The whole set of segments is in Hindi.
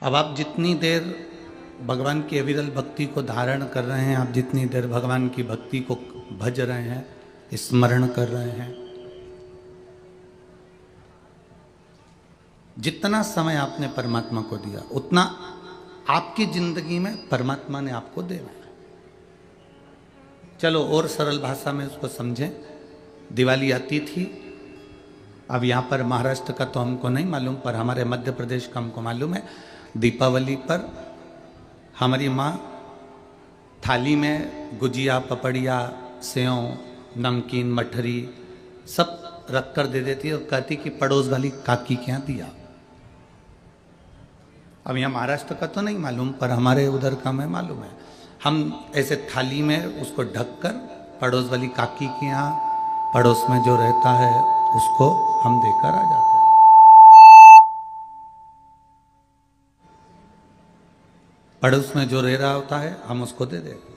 अब आप जितनी देर भगवान की अविरल भक्ति को धारण कर रहे हैं, आप जितनी देर भगवान की भक्ति को भज रहे हैं, स्मरण कर रहे हैं, जितना समय आपने परमात्मा को दिया उतना आपकी जिंदगी में परमात्मा ने आपको देना है। चलो और सरल भाषा में उसको समझें। दिवाली आती थी, अब यहाँ पर महाराष्ट्र का तो हमको नहीं मालूम, पर हमारे मध्य प्रदेश का हमको मालूम है। दीपावली पर हमारी माँ थाली में गुजिया, पपड़िया, सेव, नमकीन, मठरी सब रख कर दे देती है और कहती कि पड़ोस वाली काकी के यहाँ दिया। अब यहाँ महाराष्ट्र का तो नहीं मालूम, पर हमारे उधर का मैं मालूम है। हम ऐसे थाली में उसको ढक कर पड़ोस वाली काकी के यहाँ, पड़ोस में जो रहता है उसको हम देकर आ जाते हैं। पड़ोस में जो रह रहा होता है हम उसको दे देते।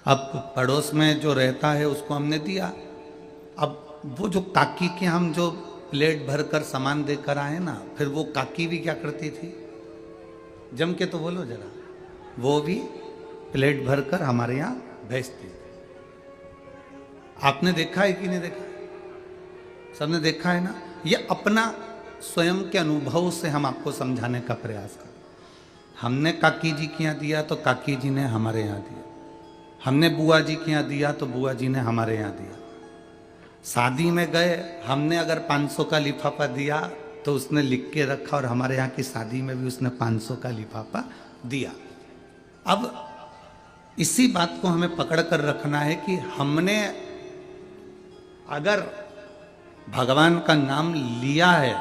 अब पड़ोस में जो रहता है उसको हमने दिया। अब वो जो काकी के हम जो प्लेट भर कर सामान देकर आए ना, फिर वो काकी भी क्या करती थी, जम के तो बोलो जरा, वो भी प्लेट भर कर हमारे यहाँ भेजती थी। आपने देखा है कि नहीं देखा? सबने देखा है ना। ये अपना स्वयं के अनुभव से हम आपको समझाने का प्रयास करें। हमने काकी जी के यहाँ दिया तो काकी जी ने हमारे यहाँ दिया, हमने बुआ जी के यहाँ दिया तो बुआ जी ने हमारे यहाँ दिया। शादी में गए, हमने अगर 500 का लिफाफा दिया तो उसने लिख के रखा और हमारे यहाँ की शादी में भी उसने 500 का लिफाफा दिया। अब इसी बात को हमें पकड़ कर रखना है कि हमने अगर भगवान का नाम लिया है,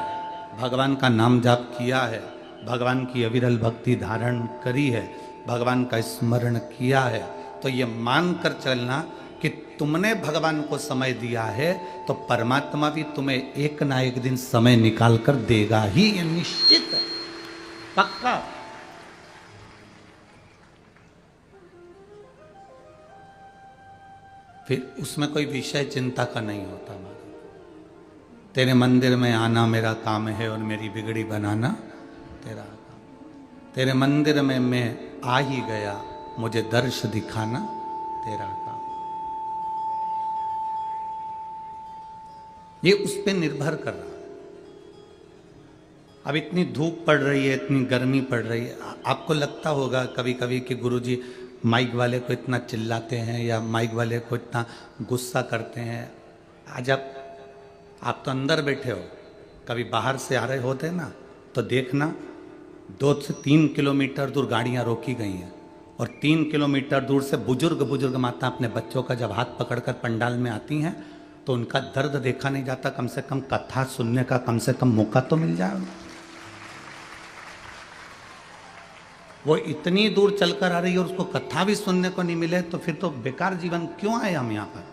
भगवान का नाम जाप किया है, भगवान की अविरल भक्ति धारण करी है, भगवान का स्मरण किया है, तो ये मान कर चलना कि तुमने भगवान को समय दिया है तो परमात्मा भी तुम्हें एक ना एक दिन समय निकाल कर देगा ही, ये निश्चित है, पक्का। फिर उसमें कोई विषय चिंता का नहीं होता। तेरे मंदिर में आना मेरा काम है और मेरी बिगड़ी बनाना तेरा काम। तेरे मंदिर में मैं आ ही गया, मुझे दर्श दिखाना तेरा काम। ये उस पर निर्भर कर रहा है। अब इतनी धूप पड़ रही है, इतनी गर्मी पड़ रही है, आपको लगता होगा कभी कभी कि गुरुजी माइक वाले को इतना चिल्लाते हैं या माइक वाले को इतना गुस्सा करते हैं। आज आप तो अंदर बैठे हो, कभी बाहर से आ रहे होते ना तो देखना 2 से 3 किलोमीटर दूर गाड़ियां रोकी गई हैं और 3 किलोमीटर दूर से बुजुर्ग माता अपने बच्चों का जब हाथ पकड़कर पंडाल में आती हैं तो उनका दर्द देखा नहीं जाता। कम से कम कथा सुनने का कम से कम मौका तो मिल जाए। वो इतनी दूर चलकर आ रही है और उसको कथा भी सुनने को नहीं मिले तो फिर तो बेकार जीवन क्यों आए हम यहाँ पर,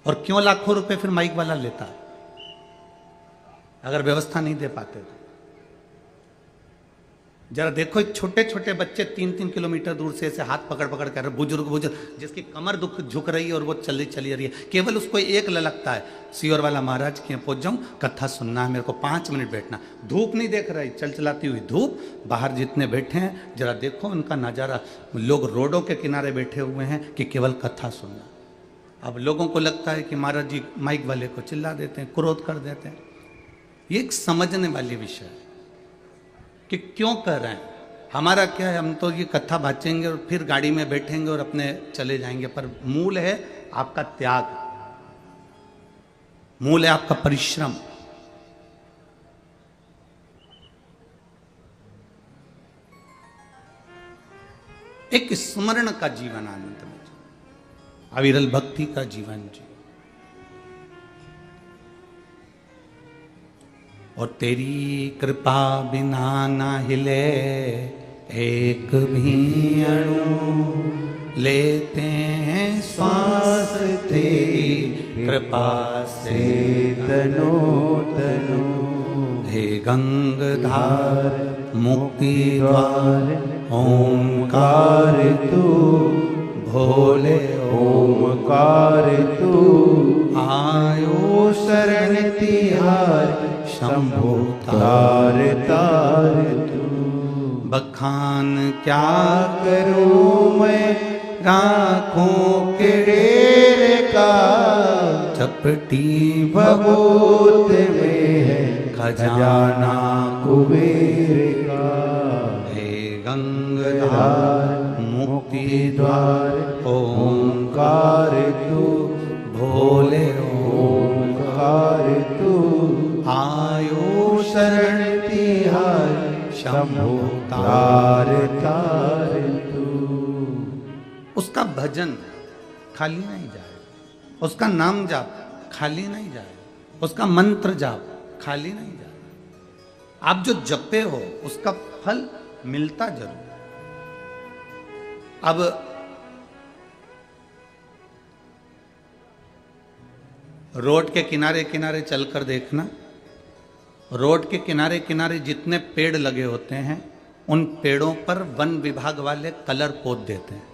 और क्यों लाखों रुपए फिर माइक वाला लेता है अगर व्यवस्था नहीं दे पाते तो। जरा देखो, एक छोटे छोटे बच्चे 3-3 किलोमीटर दूर से ऐसे हाथ पकड़ पकड़ कर, बुजुर्ग जिसकी कमर झुक रही है और वो चली रही है, केवल उसको एक ललकता है, सियोर वाला महाराज के यहाँ पहुंच जाऊं, कथा सुनना है, मेरे को 5 मिनट बैठना। धूप नहीं देख रही, चलाती हुई धूप, बाहर जितने बैठे हैं जरा देखो उनका नज़ारा। लोग रोडों के किनारे बैठे हुए हैं कि केवल कथा सुनना। अब लोगों को लगता है कि महाराज जी माइक वाले को चिल्ला देते हैं, क्रोध कर देते हैं। ये एक समझने वाली विषय है कि क्यों कर रहे हैं। हमारा क्या है, हम तो ये कथा बाँचेंगे और फिर गाड़ी में बैठेंगे और अपने चले जाएंगे, पर मूल है आपका त्याग, मूल है आपका परिश्रम। एक स्मरण का जीवन आनंद में, अविरल भक्ति का जीवन जी। और तेरी कृपा बिना ना हिले एक भी अणु, लेते हैं श्वास तेरी कृपा से तनो तनो। हे गंगाधार मुक्ति द्वार ओंकार तू, भोले ओंकार तू। आयो शरण तिहार शंभो तार तार तू। बखान क्या करूं मैं राखों के ढेर का, चपटी भभूत में है खजाना कुबेर का। हे गंगाधर मुक्ति द्वार ओंकार तू, भोले ओंकार तू। आयो शरण तिहार शंभो तार तार तू। उसका भजन खाली नहीं जाए, उसका नाम जाप खाली नहीं जाए, उसका मंत्र जाप खाली नहीं जाए। आप जो जपे हो उसका फल मिलता जरूर। अब रोड के किनारे किनारे चलकर देखना, रोड के किनारे किनारे जितने पेड़ लगे होते हैं उन पेड़ों पर वन विभाग वाले कलर पोत देते हैं।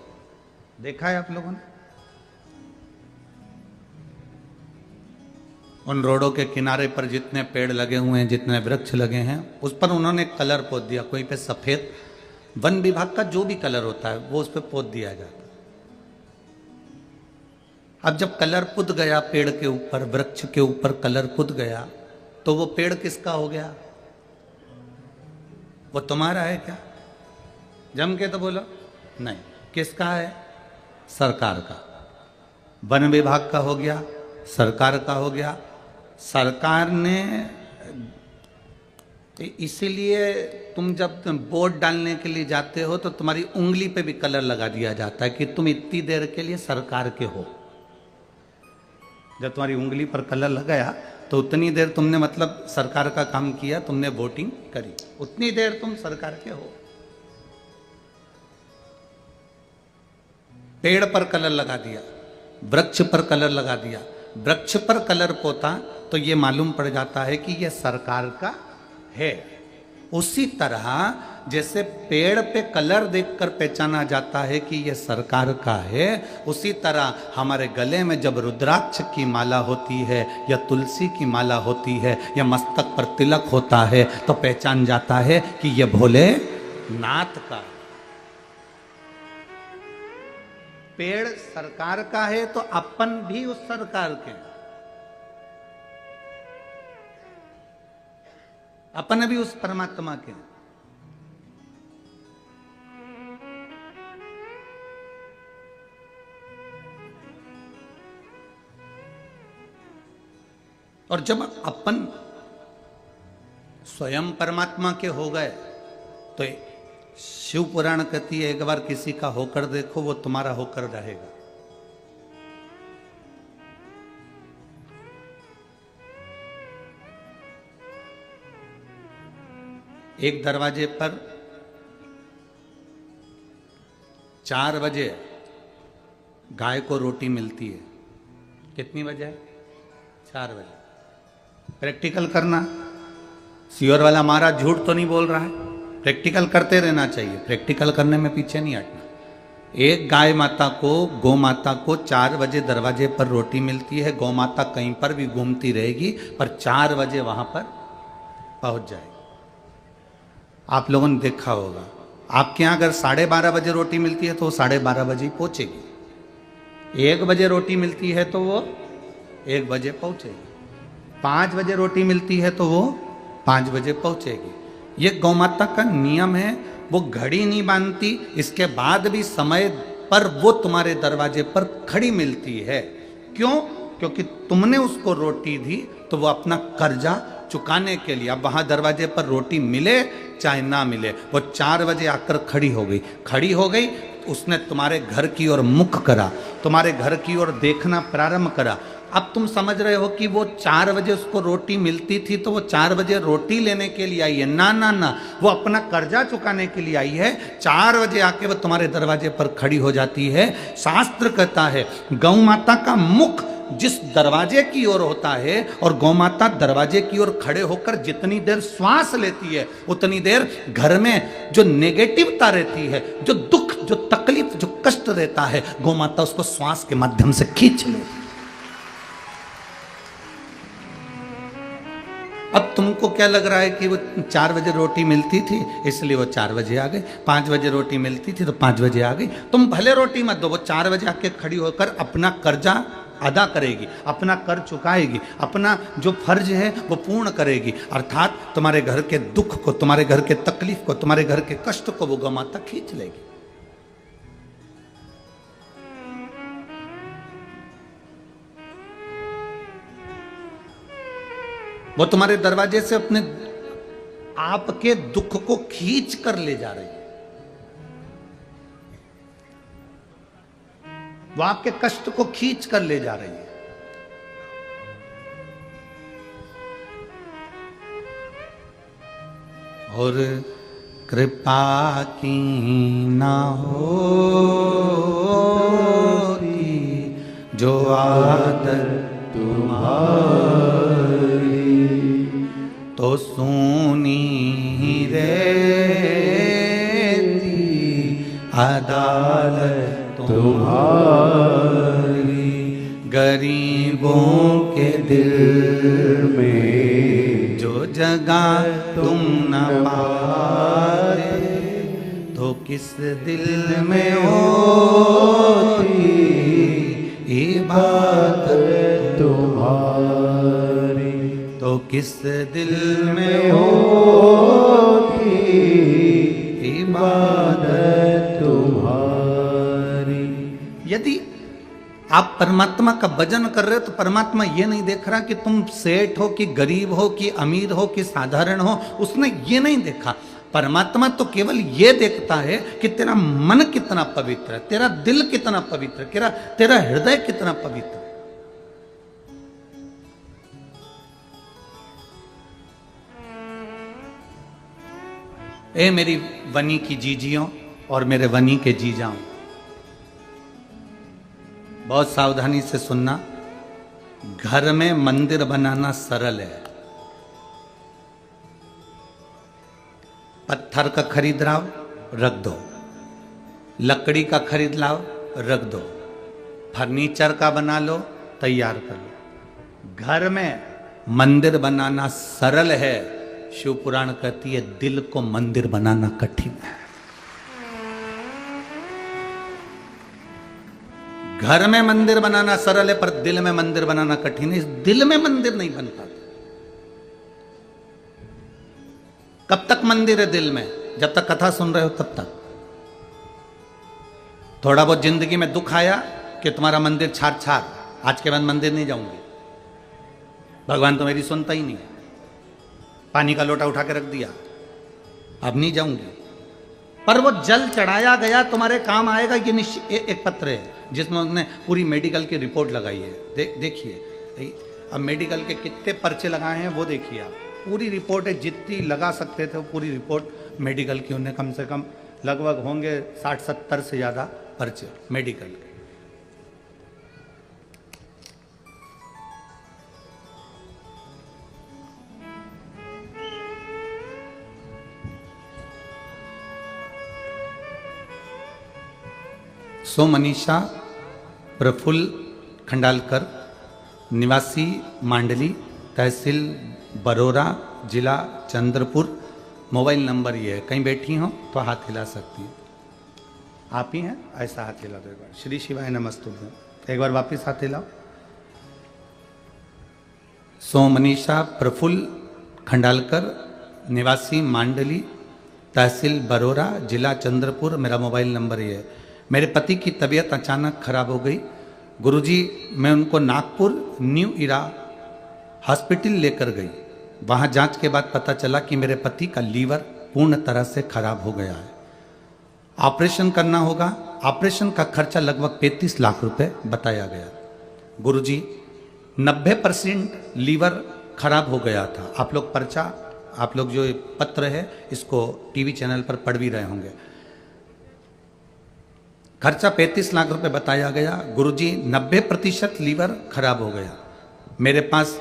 देखा है आप लोगों ने? उन रोडों के किनारे पर जितने पेड़ लगे हुए हैं, जितने वृक्ष लगे हैं, उस पर उन्होंने कलर पोत दिया। कोई पे सफेद, वन विभाग का जो भी कलर होता है वो उस पर पोत दिया जाता है। अब जब कलर पुत गया पेड़ के ऊपर, वृक्ष के ऊपर कलर पुत गया, तो वो पेड़ किसका हो गया? वो तुम्हारा है क्या? जम के तो बोलो नहीं। किसका है? सरकार का। वन विभाग का हो गया, सरकार का हो गया। सरकार ने, इसीलिए तुम जब वोट डालने के लिए जाते हो तो तुम्हारी उंगली पे भी कलर लगा दिया जाता है कि तुम इतनी देर के लिए सरकार के हो। जब तुम्हारी उंगली पर कलर लगाया तो उतनी देर तुमने मतलब सरकार का काम किया, तुमने वोटिंग करी, उतनी देर तुम सरकार के हो। पेड़ पर कलर लगा दिया, वृक्ष पर कलर लगा दिया, वृक्ष पर कलर पोता तो ये मालूम पड़ जाता है कि ये सरकार का है। उसी तरह जैसे पेड़ पे कलर देखकर पहचाना जाता है कि ये सरकार का है, उसी तरह हमारे गले में जब रुद्राक्ष की माला होती है या तुलसी की माला होती है या मस्तक पर तिलक होता है तो पहचान जाता है कि ये भोले नाथ का। पेड़ सरकार का है तो अपन भी उस सरकार के, अपन भी उस परमात्मा के। और जब अपन स्वयं परमात्मा के हो गए तो शिव पुराण कहती है एक बार किसी का होकर देखो, वो तुम्हारा होकर रहेगा। एक दरवाजे पर 4 बजे गाय को रोटी मिलती है। कितनी बजे? 4 बजे। प्रैक्टिकल करना। सियोर वाला महाराज झूठ तो नहीं बोल रहा है, प्रैक्टिकल करते रहना चाहिए, प्रैक्टिकल करने में पीछे नहीं हटना। एक गाय माता को, गौ माता को 4 बजे दरवाजे पर रोटी मिलती है। गौ माता कहीं पर भी घूमती रहेगी पर 4 बजे वहां पर पहुंच जाएगी। आप लोगों ने देखा होगा, आपके यहाँ अगर 12:30 बजे रोटी मिलती है तो वो 12:30 बजे ही पहुंचेगी। 1 बजे रोटी मिलती है तो वो 1 बजे पहुंचेगी। 5 बजे रोटी मिलती है तो वो 5 बजे पहुंचेगी। ये गौ माता का नियम है, वो घड़ी नहीं बांधती, इसके बाद भी समय पर वो तुम्हारे दरवाजे पर खड़ी मिलती है। क्यों? क्योंकि तुमने उसको रोटी दी तो वो अपना कर्जा चुकाने के लिए, अब वहां दरवाजे पर रोटी मिले चाहे ना मिले, वो 4 बजे आकर खड़ी हो गई। खड़ी हो गई, उसने तुम्हारे घर की ओर मुख करा, तुम्हारे घर की ओर देखना प्रारंभ करा। अब तुम समझ रहे हो कि वो 4 बजे उसको रोटी मिलती थी तो वो 4 बजे रोटी लेने के लिए आई है। ना ना ना, वो अपना कर्जा चुकाने के लिए आई है। 4 बजे आके वो तुम्हारे दरवाजे पर खड़ी हो जाती है। शास्त्र कहता है गौ माता का मुख जिस दरवाजे की ओर होता है और गौ माता दरवाजे की ओर खड़े होकर जितनी देर श्वास लेती है उतनी देर घर में जो नेगेटिवता रहती है, जो दुख, जो तकलीफ, जो कष्ट रहता है, गौ माता उसको श्वास के माध्यम से खींच लेती। अब तुमको उनको क्या लग रहा है कि वो 4 बजे रोटी मिलती थी इसलिए वो 4 बजे आ गए, 5 बजे रोटी मिलती थी तो 5 बजे आ गई। तुम भले रोटी मत दो, वो 4 बजे आके खड़ी होकर अपना कर्जा अदा करेगी, अपना कर चुकाएगी, अपना जो फर्ज है वो पूर्ण करेगी, अर्थात तुम्हारे घर के दुख को, तुम्हारे घर के तकलीफ को, तुम्हारे घर के कष्ट को वो गमा तक खींच लेगी। वो तुम्हारे दरवाजे से अपने आपके दुख को खींच कर ले जा रही है, वो आपके कष्ट को खींच कर ले जा रही है। और कृपा की ना होती जो आदत तुम्हारी तो सुनी रहती अदालत तुम्हारी। गरीबों के दिल में जो जगह तुम न पाते तो किस दिल में होती इबादत तुम्हारी, तो किस दिल में होती इबादत तुम्हारी। यदि आप परमात्मा का भजन कर रहे हो तो परमात्मा ये नहीं देख रहा कि तुम सेठ हो कि गरीब हो कि अमीर हो कि साधारण हो, उसने ये नहीं देखा। परमात्मा तो केवल ये देखता है कि तेरा मन कितना पवित्र है, तेरा दिल कितना पवित्र है, तेरा हृदय कितना पवित्र है। ए मेरी वनी की जीजियों और मेरे वनी के जीजाओं, बहुत सावधानी से सुनना। घर में मंदिर बनाना सरल है। पत्थर का खरीद लाओ रख दो, लकड़ी का खरीद लाओ रख दो, फर्नीचर का बना लो तैयार कर लो। घर में मंदिर बनाना सरल है, शिव पुराण कहती है दिल को मंदिर बनाना कठिन है। घर में मंदिर बनाना सरल है पर दिल में मंदिर बनाना कठिन है। इस दिल में मंदिर नहीं बन पाता। कब तक मंदिर है दिल में? जब तक कथा सुन रहे हो तब तक। थोड़ा बहुत जिंदगी में दुख आया कि तुम्हारा मंदिर छार छार, आज के बाद मंदिर नहीं जाऊंगी, भगवान तो मेरी सुनता ही नहीं, पानी का लोटा उठा के रख दिया, अब नहीं जाऊंगी। पर वो जल चढ़ाया गया तुम्हारे काम आएगा। ये निश्चित एक पत्र है जिसमें उन्होंने पूरी मेडिकल की रिपोर्ट लगाई है। देखिए अब मेडिकल के कितने पर्चे लगाए हैं वो देखिए आप। पूरी रिपोर्ट है, जितनी लगा सकते थे वो पूरी रिपोर्ट मेडिकल की उन्हें कम से कम लगभग होंगे 60-70 से ज़्यादा पर्चे मेडिकल के। सो मनीषा प्रफुल्ल खंडालकर, निवासी मांडली, तहसील बरोरा, जिला चंद्रपुर। मोबाइल नंबर ये है। कहीं बैठी हो तो हाथ हिला सकती है। आप ही हैं? ऐसा हाथ हिला दो एक बार। श्री शिवाय नमस्तुभ्यं। एक बार वापस हाथ हिलाओ। सो मनीषा प्रफुल्ल खंडालकर, निवासी मांडली, तहसील बरोरा, जिला चंद्रपुर। मेरा मोबाइल नंबर ये है। मेरे पति की तबीयत अचानक खराब हो गई। गुरुजी मैं उनको नागपुर न्यू इरा हॉस्पिटल लेकर गई। वहाँ जांच के बाद पता चला कि मेरे पति का लीवर पूर्ण तरह से खराब हो गया है, ऑपरेशन करना होगा। ऑपरेशन का खर्चा लगभग 35 लाख रुपए बताया गया। गुरुजी 90% लीवर खराब हो गया था। आप लोग पर्चा, आप लोग जो पत्र है इसको टीवी चैनल पर पढ़ भी रहे होंगे। खर्चा 35 लाख रुपए बताया गया। गुरुजी 90% लीवर खराब हो गया। मेरे पास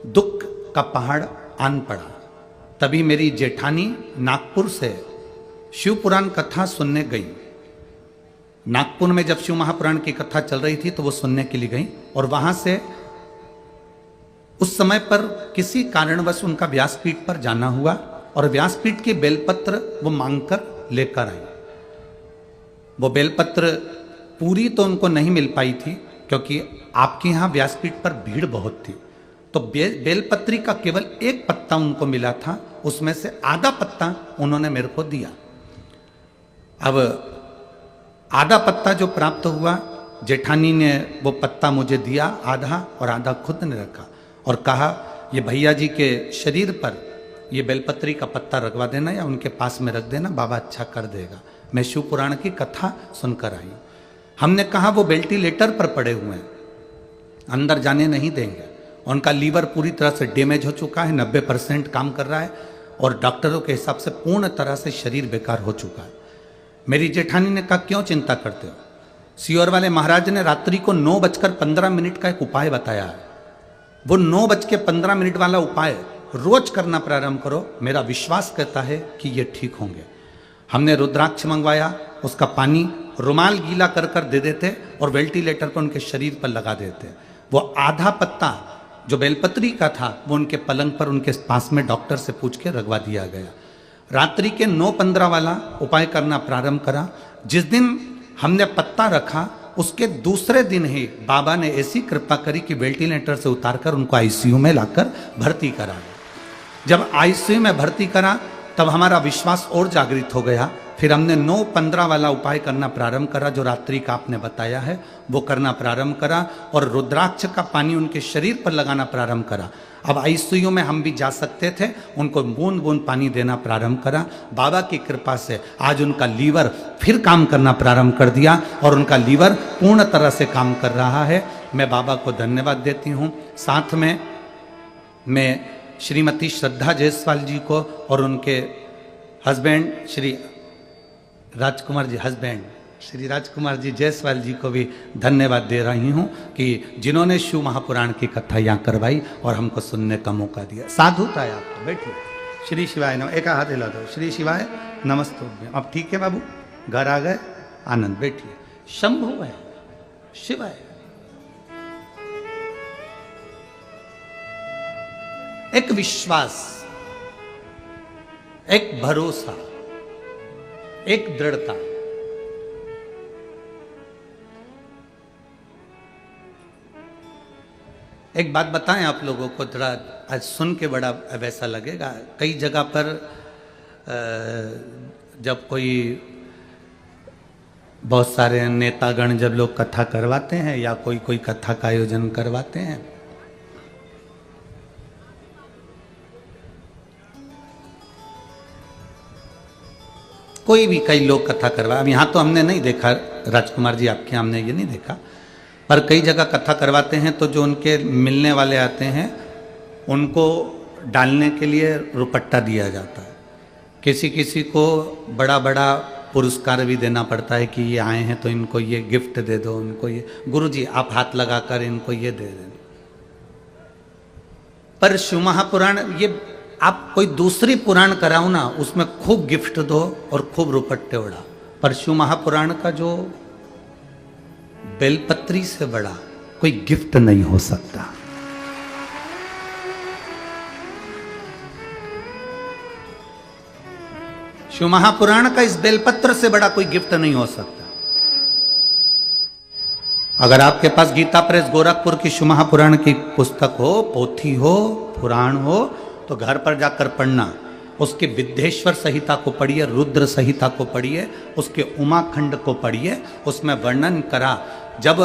दुख का पहाड़ आन पड़ा। तभी मेरी जेठानी नागपुर से शिव पुराण कथा सुनने गई। नागपुर में जब शिव महापुराण की कथा चल रही थी तो वो सुनने के लिए गई और वहां से उस समय पर किसी कारणवश उनका व्यासपीठ पर जाना हुआ और व्यासपीठ के बेलपत्र वो मांगकर लेकर आए। वो बेलपत्र पूरी तो उनको नहीं मिल पाई थी क्योंकि आपके यहाँ व्यासपीठ पर भीड़ बहुत थी, तो बेलपत्री का केवल एक पत्ता उनको मिला था, उसमें से आधा पत्ता उन्होंने मेरे को दिया। अब आधा पत्ता जो प्राप्त हुआ, जेठानी ने वो पत्ता मुझे दिया आधा और आधा खुद ने रखा और कहा ये भैया जी के शरीर पर ये बेलपत्री का पत्ता रखवा देना या उनके पास में रख देना, बाबा अच्छा कर देगा। मैं शिव पुराण की कथा सुनकर आई। हमने कहा वो वेंटिलेटर पर पड़े हुए हैं, अंदर जाने नहीं देंगे, उनका लीवर पूरी तरह से डैमेज हो चुका है, 90% काम कर रहा है और डॉक्टरों के हिसाब से पूर्ण तरह से शरीर बेकार हो चुका है। मेरी जेठानी ने कहा क्यों चिंता करते हो? सीहोर वाले महाराज ने रात्रि को 9:15 का एक उपाय बताया है। वो 9:15 वाला उपाय रोज करना प्रारंभ करो, मेरा विश्वास कहता है कि ये ठीक होंगे। हमने रुद्राक्ष मंगवाया, उसका पानी रुमाल गीला कर कर दे देते और वेंटिलेटर पर उनके शरीर पर लगा देते। वो आधा पत्ता जो बेलपत्री का था वो उनके पलंग पर उनके पास में डॉक्टर से पूछ के रखवा दिया गया। रात्रि के 9:15 वाला उपाय करना प्रारंभ करा। जिस दिन हमने पत्ता रखा उसके दूसरे दिन ही बाबा ने ऐसी कृपा करी कि वेंटिलेटर से उतारकर उनको आईसीयू में लाकर भर्ती करा। जब आईसीयू में भर्ती करा तब हमारा विश्वास और जागृत हो गया। फिर हमने 9:15 वाला उपाय करना प्रारंभ करा जो रात्रि का आपने बताया है, वो करना प्रारंभ करा और रुद्राक्ष का पानी उनके शरीर पर लगाना प्रारंभ करा। अब आईसीयू में हम भी जा सकते थे, उनको बूंद बूंद पानी देना प्रारंभ करा। बाबा की कृपा से आज उनका लीवर फिर काम करना प्रारंभ कर दिया और उनका लीवर पूर्ण तरह से काम कर रहा है। मैं बाबा को धन्यवाद देती हूँ। साथ में मैं श्रीमती श्रद्धा जायसवाल जी को और उनके हस्बैंड श्री राजकुमार जी जायसवाल जी को भी धन्यवाद दे रही हूँ कि जिन्होंने शिव महापुराण की कथा यहाँ करवाई और हमको सुनने का मौका दिया। साधुता है आपको, बैठिए। श्री शिवाय नमः, एक हाथ हिला दो। श्री शिवाय नमस्तुभ्यं। अब ठीक है बाबू, घर आ गए, आनंद, बैठिए। शंभु है, शिव है। एक विश्वास, एक भरोसा, एक दृढ़ता। एक बात बताएं आप लोगों को, थोड़ा आज सुन के बड़ा वैसा लगेगा। कई जगह पर जब कोई बहुत सारे नेतागण जब लोग कथा करवाते हैं या कोई कथा का आयोजन करवाते हैं, कोई भी कई लोग कथा करवा, अब यहाँ तो हमने नहीं देखा, राजकुमार जी आपके हमने ये नहीं देखा, पर कई जगह कथा करवाते हैं तो जो उनके मिलने वाले आते हैं उनको डालने के लिए रुपट्टा दिया जाता है। किसी किसी को बड़ा बड़ा पुरस्कार भी देना पड़ता है कि ये आए हैं तो इनको ये गिफ्ट दे दो, उनको ये, गुरुजी आप हाथ लगाकर इनको ये दे दें। पर शिव महापुराण, ये आप कोई दूसरी पुराण कराओ ना, उसमें खूब गिफ्ट दो और खूब रुपट्टे उड़ा, पर शिव महापुराण का जो बेलपत्री से बड़ा कोई गिफ्ट नहीं हो सकता। शिव महापुराण का इस बेलपत्र से बड़ा कोई गिफ्ट नहीं हो सकता। अगर आपके पास गीता प्रेस गोरखपुर की शिव महापुराण की पुस्तक हो, पोथी हो, पुराण हो, तो घर पर जाकर पढ़ना। उसके विद्येश्वर संहिता को पढ़िए, रुद्र संहिता को पढ़िए, उसके उमाखंड को पढ़िए। उसमें वर्णन करा, जब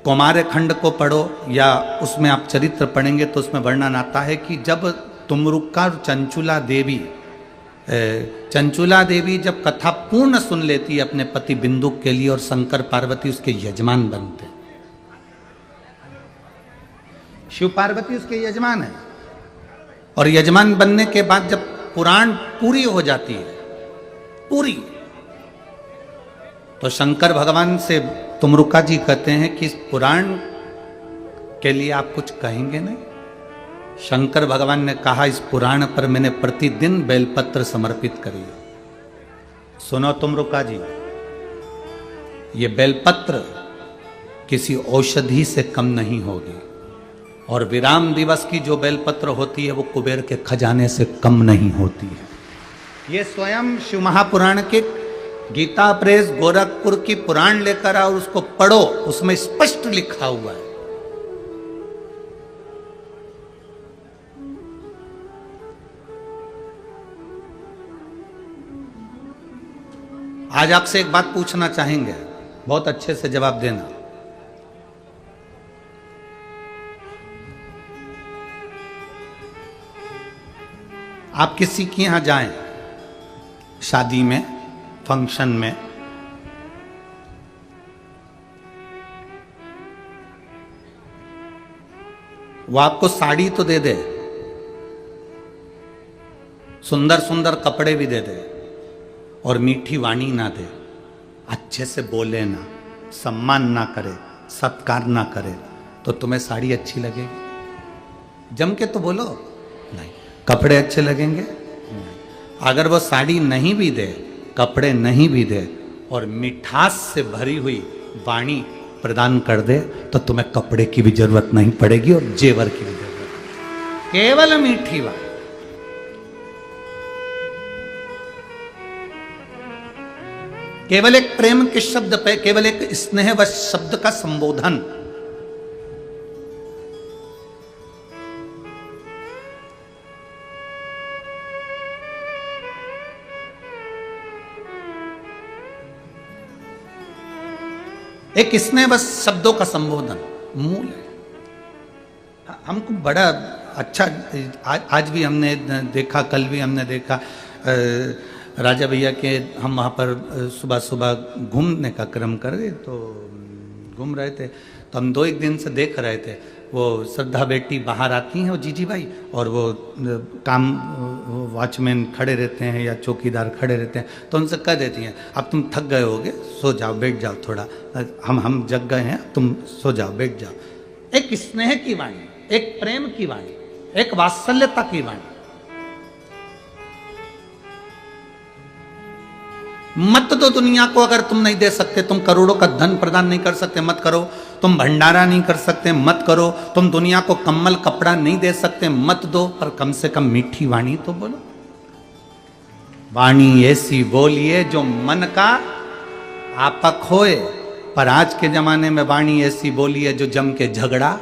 कौमार खंड को पढ़ो या उसमें आप चरित्र पढ़ेंगे तो उसमें वर्णन आता है कि जब तुमरुक्का चंचुला देवी जब कथा पूर्ण सुन लेती है अपने पति बिंदुक के लिए और शंकर पार्वती उसके यजमान बनते। शिव पार्वती उसके यजमान है और यजमान बनने के बाद जब पुराण पूरी हो जाती है, पूरी, तो शंकर भगवान से तुमरुका जी कहते हैं कि इस पुराण के लिए आप कुछ कहेंगे नहीं? शंकर भगवान ने कहा, इस पुराण पर मैंने प्रतिदिन बेलपत्र समर्पित करी। सुनो तुमरुका जी, ये बेलपत्र किसी औषधि से कम नहीं होगी और विराम दिवस की जो बेलपत्र होती है वो कुबेर के खजाने से कम नहीं होती है। ये स्वयं शिव महापुराण के गीता प्रेस गोरखपुर की पुराण लेकर आओ, उसको पढ़ो, उसमें स्पष्ट लिखा हुआ है। आज आपसे एक बात पूछना चाहेंगे, बहुत अच्छे से जवाब देना। आप किसी के यहां जाएं, शादी में, फंक्शन में, वो आपको साड़ी तो दे दे, सुंदर सुंदर कपड़े भी दे दे, और मीठी वाणी ना दे, अच्छे से बोले ना, सम्मान ना करे, सत्कार ना करे, तो तुम्हें साड़ी अच्छी लगेगी? जम के तो बोलो। नहीं। कपड़े अच्छे लगेंगे? नहीं। अगर वो साड़ी नहीं भी दे, कपड़े नहीं भी दे, और मिठास से भरी हुई वाणी प्रदान कर दे, तो तुम्हें कपड़े की भी जरूरत नहीं पड़ेगी और जेवर की भी जरूरत नहीं, केवल मीठी वाणी। केवल एक प्रेम के शब्द पे, केवल एक स्नेह व शब्द का संबोधन, एक स्नेह व शब्दों का संबोधन मूल है। हमको बड़ा अच्छा, आज भी हमने देखा, कल भी हमने देखा, राजा भैया के हम वहाँ पर सुबह सुबह घूमने का क्रम कर गए, तो घूम रहे थे, तो हम 2-1 दिन से देख रहे थे, वो श्रद्धा बेटी बाहर आती हैं, वो जीजी भाई, और वो काम वॉचमैन खड़े रहते हैं या चौकीदार खड़े रहते हैं, तो उनसे कह देती हैं, अब तुम थक गए होगे, सो जाओ, बैठ जाओ थोड़ा, हम जग गए हैं, तुम सो जाओ, बैठ जाओ। एक स्नेह की वाणी, एक प्रेम की वाणी, एक वात्सल्यता की वाणी। मत दो दुनिया को, अगर तुम नहीं दे सकते, तुम करोड़ों का धन प्रदान नहीं कर सकते, मत करो। तुम भंडारा नहीं कर सकते, मत करो। तुम दुनिया को कम्बल कपड़ा नहीं दे सकते, मत दो, पर कम से कम मीठी वाणी तो बोलो। वाणी ऐसी बोलिए जो मन का आपक होए, पर आज के जमाने में वाणी ऐसी बोलिए जो जम के झगड़ा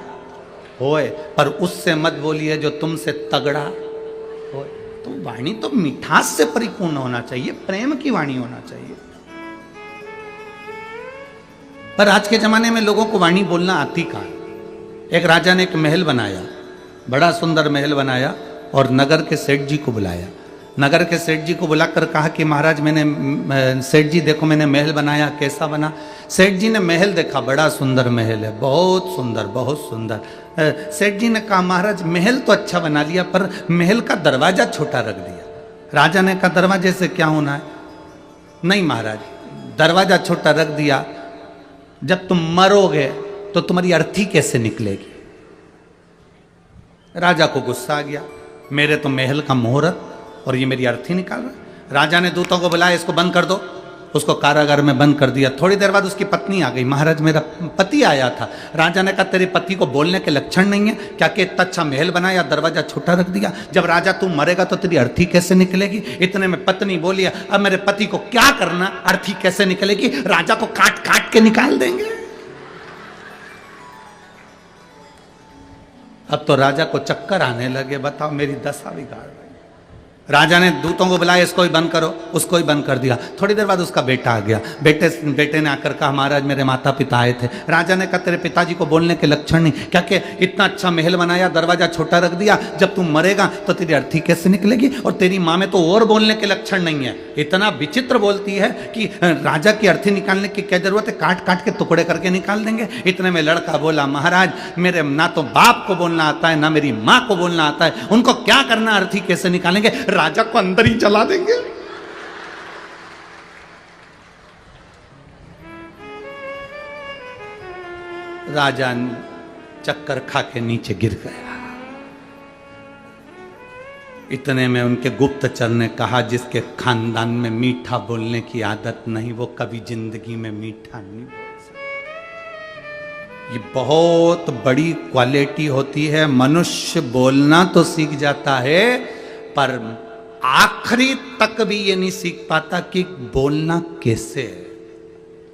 होए, पर उससे मत बोलिए जो तुमसे तगड़ा होए। तो वाणी तो मिठास से परिपूर्ण होना चाहिए, प्रेम की वाणी होना चाहिए। पर आज के जमाने में लोगों को वाणी बोलना आती कहाँ। एक राजा ने एक महल बनाया, बड़ा सुंदर महल बनाया, और नगर के सेठ जी को बुलाया। नगर के सेठ जी को बुलाकर कहा कि महाराज, मैंने, सेठ जी देखो मैंने महल बनाया, कैसा बना? सेठ जी ने महल देखा, बड़ा सुंदर महल है, बहुत सुंदर, बहुत सुंदर। सेठ जी ने कहा महाराज महल तो अच्छा बना लिया, पर महल का दरवाजा छोटा रख दिया। राजा ने कहा दरवाजे से क्या होना है? नहीं महाराज, दरवाजा छोटा रख दिया, जब तुम मरोगे तो तुम्हारी अर्थी कैसे निकलेगी? राजा को गुस्सा आ गया, मेरे तो महल का मुहूर्त और ये मेरी अर्थी निकाल रहा। राजा ने दूतों को बुलाया, इसको बंद कर दो। उसको कारागार में बंद कर दिया। थोड़ी देर बाद उसकी पत्नी आ गई, महाराज मेरा पति आया था। राजा ने कहा तेरे पति को बोलने के लक्षण नहीं है क्या कि इतना अच्छा महल बनाया, दरवाजा छोटा रख दिया? जब राजा तू मरेगा तो तेरी अर्थी कैसे निकलेगी? इतने में पत्नी बोली, अब मेरे पति को क्या करना, अर्थी कैसे निकलेगी? राजा को काट काट के निकाल देंगे। अब तो राजा को चक्कर आने लगे, बताओ मेरी दशा बिगाड़ रही। राजा ने दूतों को बुलाया, इसको ही बंद करो, उसको ही बंद कर दिया। थोड़ी देर बाद उसका बेटा आ गया। बेटे ने आकर कहा महाराज मेरे माता पिता आए थे। राजा ने कहा तेरे पिताजी को बोलने के लक्षण नहीं क्या कि इतना अच्छा महल बनाया, दरवाजा छोटा रख दिया, जब तू मरेगा तो तेरी अर्थी कैसे निकलेगी? और तेरी माँ में तो और बोलने के लक्षण नहीं है, इतना विचित्र बोलती है कि राजा की अर्थी निकालने की क्या जरूरत है, काट काट के टुकड़े करके निकाल देंगे। इतने में लड़का बोला महाराज मेरे ना तो बाप को बोलना आता है ना मेरी माँ को बोलना आता है, उनको क्या करना, अर्थी कैसे निकालेंगे? राजा को अंदर ही जला देंगे। राजा चक्कर खा के नीचे गिर गया। इतने में उनके गुप्तचर ने कहा जिसके खानदान में मीठा बोलने की आदत नहीं, वो कभी जिंदगी में मीठा नहीं बोल सकता। ये बहुत बड़ी क्वालिटी होती है। मनुष्य बोलना तो सीख जाता है, पर आखिरी तक भी ये नहीं सीख पाता कि बोलना कैसे है,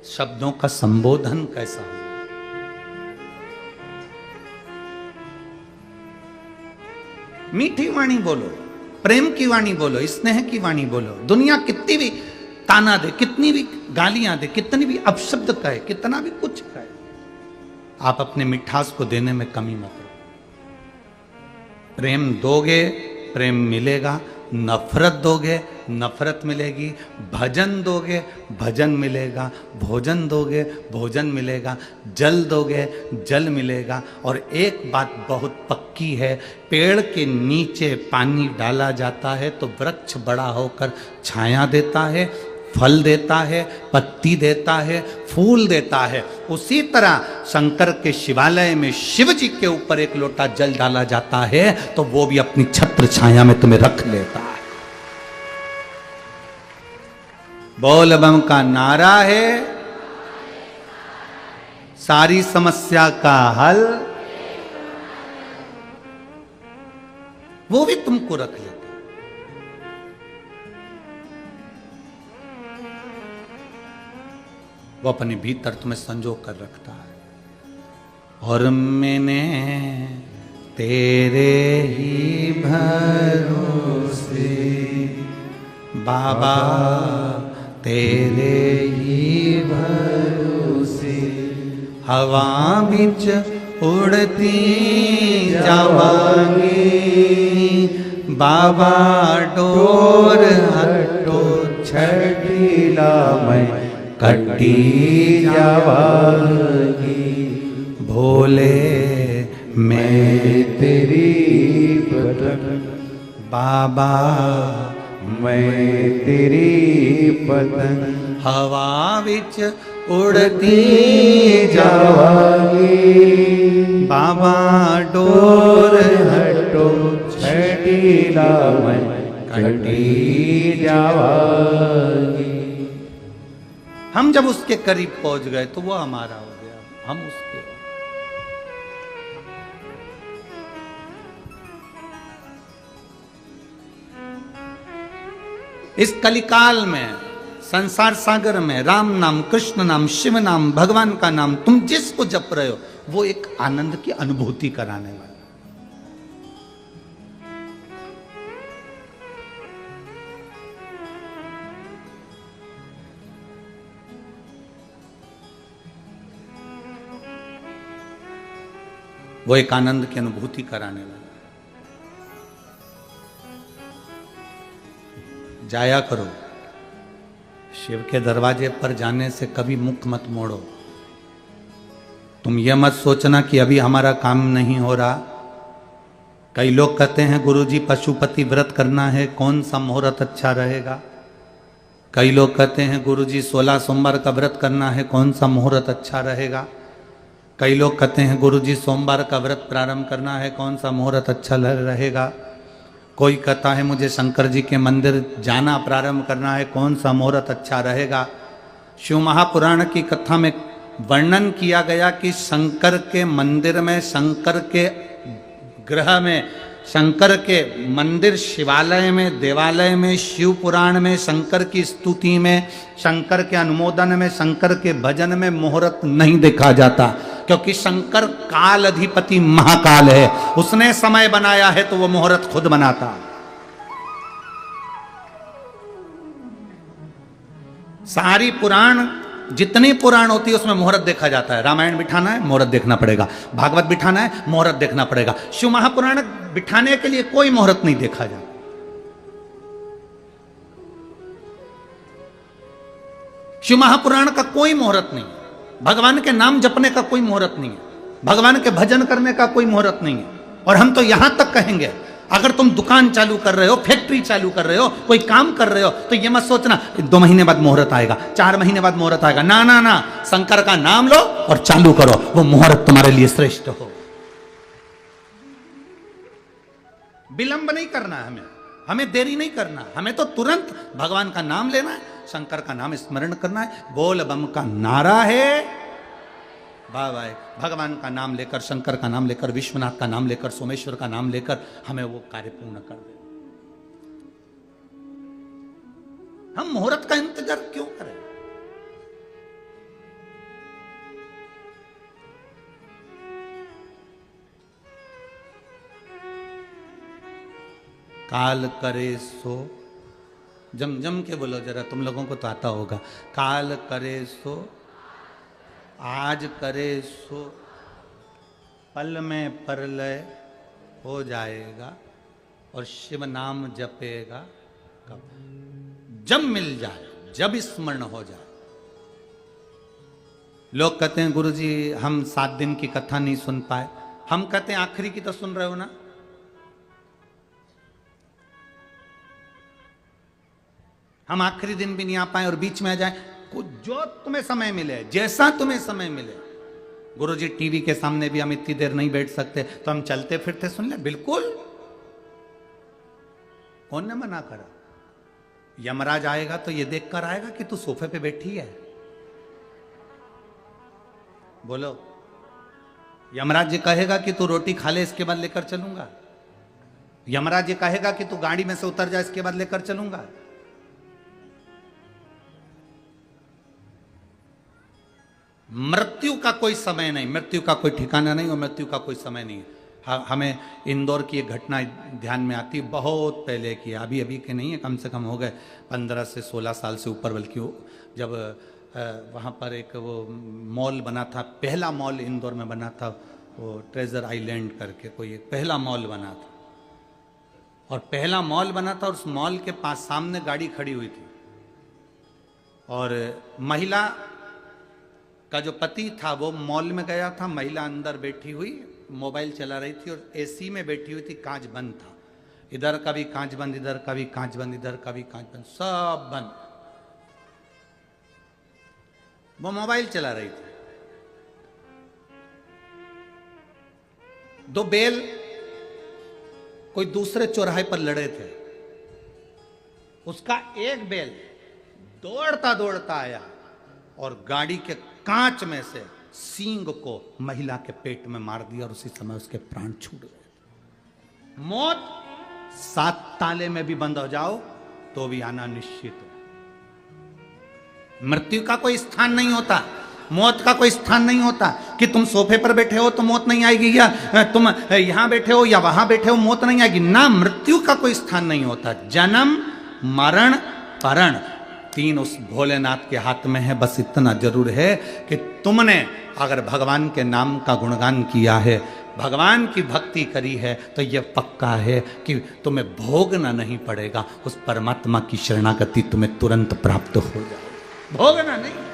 शब्दों का संबोधन कैसा हो। मीठी वाणी बोलो, प्रेम की वाणी बोलो, स्नेह की वाणी बोलो। दुनिया कितनी भी ताना दे, कितनी भी गालियां दे, कितनी भी अपशब्द कहे, कितना भी कुछ कहे, आप अपने मिठास को देने में कमी मत करो। प्रेम दोगे, प्रेम मिलेगा। नफरत दोगे, नफरत मिलेगी। भजन दोगे, भजन मिलेगा। भोजन दोगे, भोजन मिलेगा। जल दोगे, जल मिलेगा। और एक बात बहुत पक्की है, पेड़ के नीचे पानी डाला जाता है तो वृक्ष बड़ा होकर छाया देता है, फल देता है, पत्ती देता है, फूल देता है। उसी तरह शंकर के शिवालय में शिव जी के ऊपर एक लोटा जल डाला जाता है तो वो भी अपनी छत्र छाया में तुम्हें रख लेता है। बोल बम का नारा है, सारी समस्या का हल वो भी तुमको रख लेता। वो अपने भीतर तुम्हें संजो कर रखता है। और मैंने तेरे ही भरोसे बाबा, तेरे ही भरोसे हवा बिच उड़ती जावांगी बाबा, डोर हटो छठीला मैं कटी जावांगी। भोले मैं तेरी पतंग बाबा, मैं तेरी पतंग हवा बिच उड़ती जावांगी बाबा, डोर हटो छठीला मैं कटी जावांगी। हम जब उसके करीब पहुंच गए तो वो हमारा हो गया, हम उसके हो गए। इस कलिकाल में, संसार सागर में राम नाम, कृष्ण नाम, शिव नाम, भगवान का नाम तुम जिसको जप रहे हो वो एक आनंद की अनुभूति कराने वाला। वो एक आनंद की अनुभूति कराने वाला। जाया करो, शिव के दरवाजे पर जाने से कभी मुख मत मोड़ो। तुम ये मत सोचना कि अभी हमारा काम नहीं हो रहा। कई लोग कहते हैं गुरुजी पशुपति व्रत करना है, कौन सा मुहूर्त अच्छा रहेगा। कई लोग कहते हैं गुरुजी 16 सोमवार का व्रत करना है, कौन सा मुहूर्त अच्छा रहेगा। कई लोग कहते हैं गुरुजी सोमवार का व्रत प्रारंभ करना है, कौन सा मुहूर्त अच्छा रहेगा। कोई कहता है मुझे शंकर जी के मंदिर जाना प्रारंभ करना है, कौन सा मुहूर्त अच्छा रहेगा। शिव महापुराण की कथा में वर्णन किया गया कि शंकर के मंदिर में, शंकर के गृह में, शंकर के मंदिर शिवालय में, देवालय में, शिव पुराण में, शंकर की स्तुति में, शंकर के अनुमोदन में, शंकर के भजन में मुहूर्त नहीं देखा जाता, क्योंकि शंकर काल अधिपति महाकाल है। उसने समय बनाया है तो वो मुहूर्त खुद बनाता। सारी पुराण, जितनी पुराण होती है उसमें मुहूर्त देखा जाता है। रामायण बिठाना है, मुहूर्त देखना पड़ेगा। भागवत बिठाना है, मुहूर्त देखना पड़ेगा। शिव महापुराण बिठाने के लिए कोई मुहूर्त नहीं देखा जाता। शिव महापुराण का कोई मुहूर्त नहीं, भगवान के नाम जपने का कोई मुहूर्त नहीं है, भगवान के भजन करने का कोई मुहूर्त नहीं है। और हम तो यहां तक कहेंगे, अगर तुम दुकान चालू कर रहे हो, फैक्ट्री चालू कर रहे हो, कोई काम कर रहे हो, तो ये मत सोचना 2 महीने बाद मुहूर्त आएगा, 4 महीने बाद मुहूर्त आएगा। ना ना ना, शंकर का नाम लो और चालू करो, वो मुहूर्त तुम्हारे लिए श्रेष्ठ हो। विलंब नहीं करना है हमें देरी नहीं करना, हमें तो तुरंत भगवान का नाम लेना है, शंकर का नाम स्मरण करना है। बोल बम का नारा है, वाह वाह, भगवान का नाम लेकर, शंकर का नाम लेकर, विश्वनाथ का नाम लेकर, सोमेश्वर का नाम लेकर हमें वो कार्य पूर्ण कर दे। हम मुहूर्त का इंतजार क्यों करें? काल करे सो, जम जम के बोलो जरा, तुम लोगों को तो आता होगा। काल करे सो, आज करे सो, पल में परलय हो जाएगा, और शिव नाम जपेगा कब? जब मिल जाए, जब स्मरण हो जाए। लोग कहते हैं गुरुजी हम 7 दिन की कथा नहीं सुन पाए। हम कहते हैं आखिरी की तो सुन रहे हो ना। हम आखिरी दिन भी नहीं आ पाए और बीच में आ जाए, जो तुम्हें समय मिले, जैसा तुम्हें समय मिले। गुरुजी टीवी के सामने भी हम इतनी देर नहीं बैठ सकते, तो हम चलते फिरते सुन ले, बिल्कुल। कौन ने मना करा? यमराज आएगा तो ये देखकर आएगा कि तू सोफे पे बैठी है। बोलो, यमराज जी कहेगा कि तू रोटी खा ले, इसके बाद लेकर चलूंगा? यमराज जी कहेगा कि तू गाड़ी में से उतर जा, इसके बाद लेकर चलूंगा? मृत्यु का कोई समय नहीं, मृत्यु का कोई ठिकाना नहीं और मृत्यु का कोई समय नहीं है। हमें इंदौर की एक घटना ध्यान में आती, बहुत पहले की, अभी अभी के नहीं है, कम से कम हो गए 15 से 16 साल से ऊपर। बल्कि जब वहाँ पर एक वो मॉल बना था, पहला मॉल इंदौर में बना था, वो ट्रेजर आइलैंड करके कोई एक पहला मॉल बना था। और पहला मॉल बना था और उस मॉल के पास सामने गाड़ी खड़ी हुई थी, और महिला का जो पति था वो मॉल में गया था, महिला अंदर बैठी हुई मोबाइल चला रही थी और एसी में बैठी हुई थी, कांच बंद था, इधर का भी कांच बंद, इधर का भी कांच बंद, इधर का भी कांच बंद, सब बंद। वो मोबाइल चला रही थी। 2 बैल कोई दूसरे चौराहे पर लड़े थे। उसका एक बैल दौड़ता दौड़ता आया और गाड़ी के कांच में से सींग को महिला के पेट में मार दिया और उसी समय उसके प्राण छूट गए। मौत 7 ताले में भी बंद हो जाओ तो भी आना निश्चित है। मृत्यु का कोई स्थान नहीं होता, मौत का कोई स्थान नहीं होता कि तुम सोफे पर बैठे हो तो मौत नहीं आएगी, या तुम यहां बैठे हो या वहां बैठे हो मौत नहीं आएगी ना। मृत्यु का कोई स्थान नहीं होता। जन्म, मरण, परण, 3 उस भोलेनाथ के हाथ में है। बस इतना जरूर है कि तुमने अगर भगवान के नाम का गुणगान किया है, भगवान की भक्ति करी है, तो यह पक्का है कि तुम्हें भोगना नहीं पड़ेगा। उस परमात्मा की शरणागति तुम्हें तुरंत प्राप्त हो जाए, भोगना नहीं।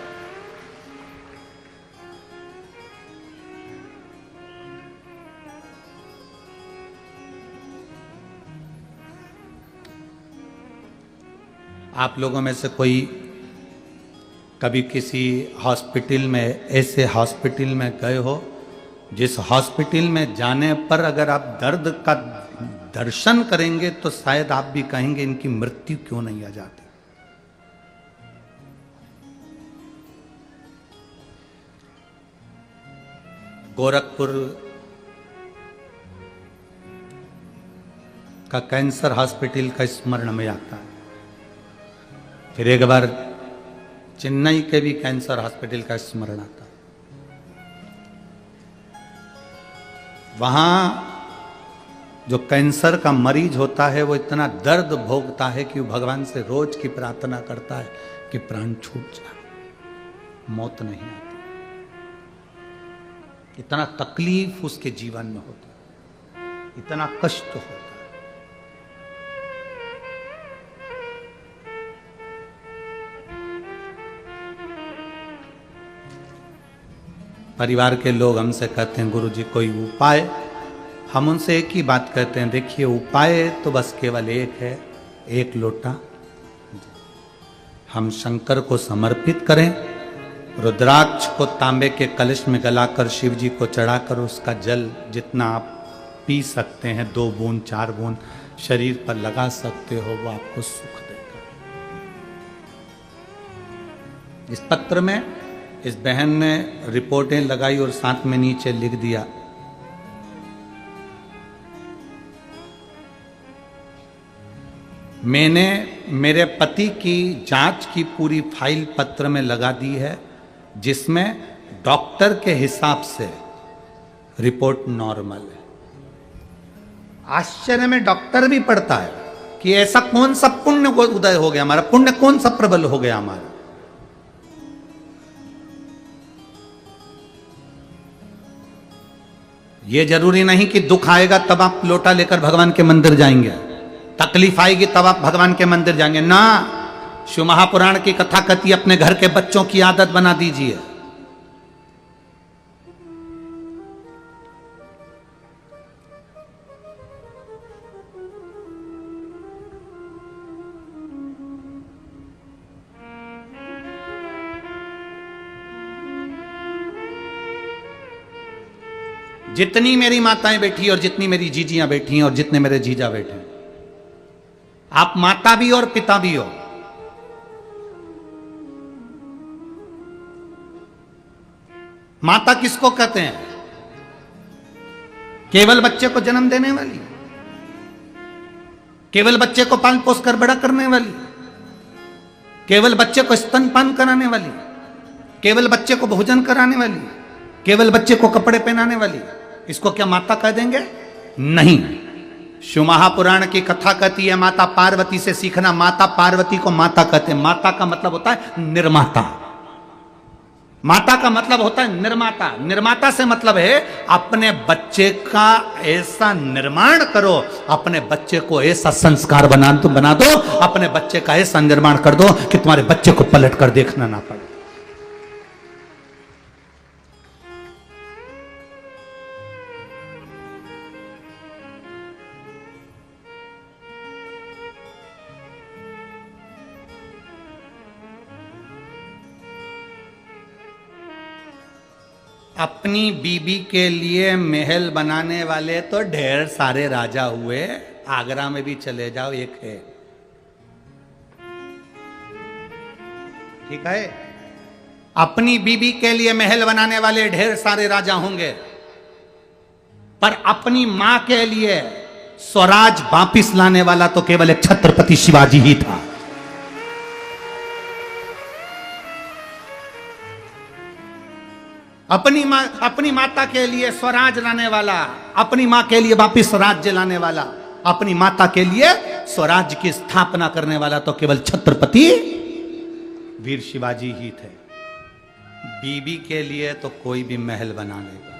आप लोगों में से कोई कभी किसी हॉस्पिटल में, ऐसे हॉस्पिटल में गए हो जिस हॉस्पिटल में जाने पर अगर आप दर्द का दर्शन करेंगे तो शायद आप भी कहेंगे इनकी मृत्यु क्यों नहीं आ जाती। गोरखपुर का कैंसर हॉस्पिटल का स्मरण में आता है। फिर एक बार चेन्नई के भी कैंसर हॉस्पिटल का स्मरण आता है। वहां जो कैंसर का मरीज होता है वो इतना दर्द भोगता है कि वो भगवान से रोज की प्रार्थना करता है कि प्राण छूट जाए, मौत नहीं आती। इतना तकलीफ उसके जीवन में होता है, इतना कष्ट होता है। परिवार के लोग हमसे कहते हैं गुरुजी कोई उपाय। हम उनसे एक ही बात कहते हैं, देखिए उपाय तो बस केवल एक है, 1 लोटा हम शंकर को समर्पित करें, रुद्राक्ष को तांबे के कलश में गलाकर शिव जी को चढ़ाकर उसका जल जितना आप पी सकते हैं, 2 बूंद 4 बूंद शरीर पर लगा सकते हो, वो आपको सुख देगा। इस पत्र में इस बहन ने रिपोर्टें लगाई और साथ में नीचे लिख दिया, मैंने मेरे पति की जांच की पूरी फाइल पत्र में लगा दी है, जिसमें डॉक्टर के हिसाब से रिपोर्ट नॉर्मल है। आश्चर्य में डॉक्टर भी पढ़ता है कि ऐसा कौन सा पुण्य उदय हो गया हमारा, पुण्य कौन सा प्रबल हो गया हमारा। यह जरूरी नहीं कि दुख आएगा तब आप लोटा लेकर भगवान के मंदिर जाएंगे, तकलीफ आएगी तब आप भगवान के मंदिर जाएंगे ना। शिव महापुराण की कथा कथी अपने घर के बच्चों की आदत बना दीजिए। जितनी मेरी माताएं बैठी और जितनी मेरी जीजियां बैठी हैं और जितने मेरे जीजा बैठे हैं, आप माता भी और पिता भी हो। माता किसको कहते हैं? केवल बच्चे को जन्म देने वाली, केवल बच्चे को पाल पोस कर बड़ा करने वाली, केवल बच्चे को स्तनपान कराने वाली, केवल बच्चे को भोजन कराने वाली, केवल बच्चे को कपड़े पहनाने वाली, इसको क्या माता कह देंगे? नहीं। शिव महापुराण की कथा कहती है माता पार्वती से सीखना, माता पार्वती को माता कहते हैं। माता का मतलब होता है निर्माता, माता का मतलब होता है निर्माता। निर्माता से मतलब है अपने बच्चे का ऐसा निर्माण करो, अपने बच्चे को ऐसा संस्कार बना दो, अपने बच्चे का ऐसा निर्माण कर दो कि तुम्हारे बच्चे को पलट कर देखना ना पड़े। अपनी बीबी के लिए महल बनाने वाले तो ढेर सारे राजा हुए, आगरा में भी चले जाओ एक है, ठीक है। अपनी बीबी के लिए महल बनाने वाले ढेर सारे राजा होंगे, पर अपनी मां के लिए स्वराज वापिस लाने वाला तो केवल एक छत्रपति शिवाजी ही था। अपनी माता के लिए स्वराज लाने वाला, अपनी मां के लिए वापिस राज्य लाने वाला, अपनी माता के लिए स्वराज की स्थापना करने वाला तो केवल छत्रपति वीर शिवाजी ही थे। बीबी के लिए तो कोई भी महल बना लेगा,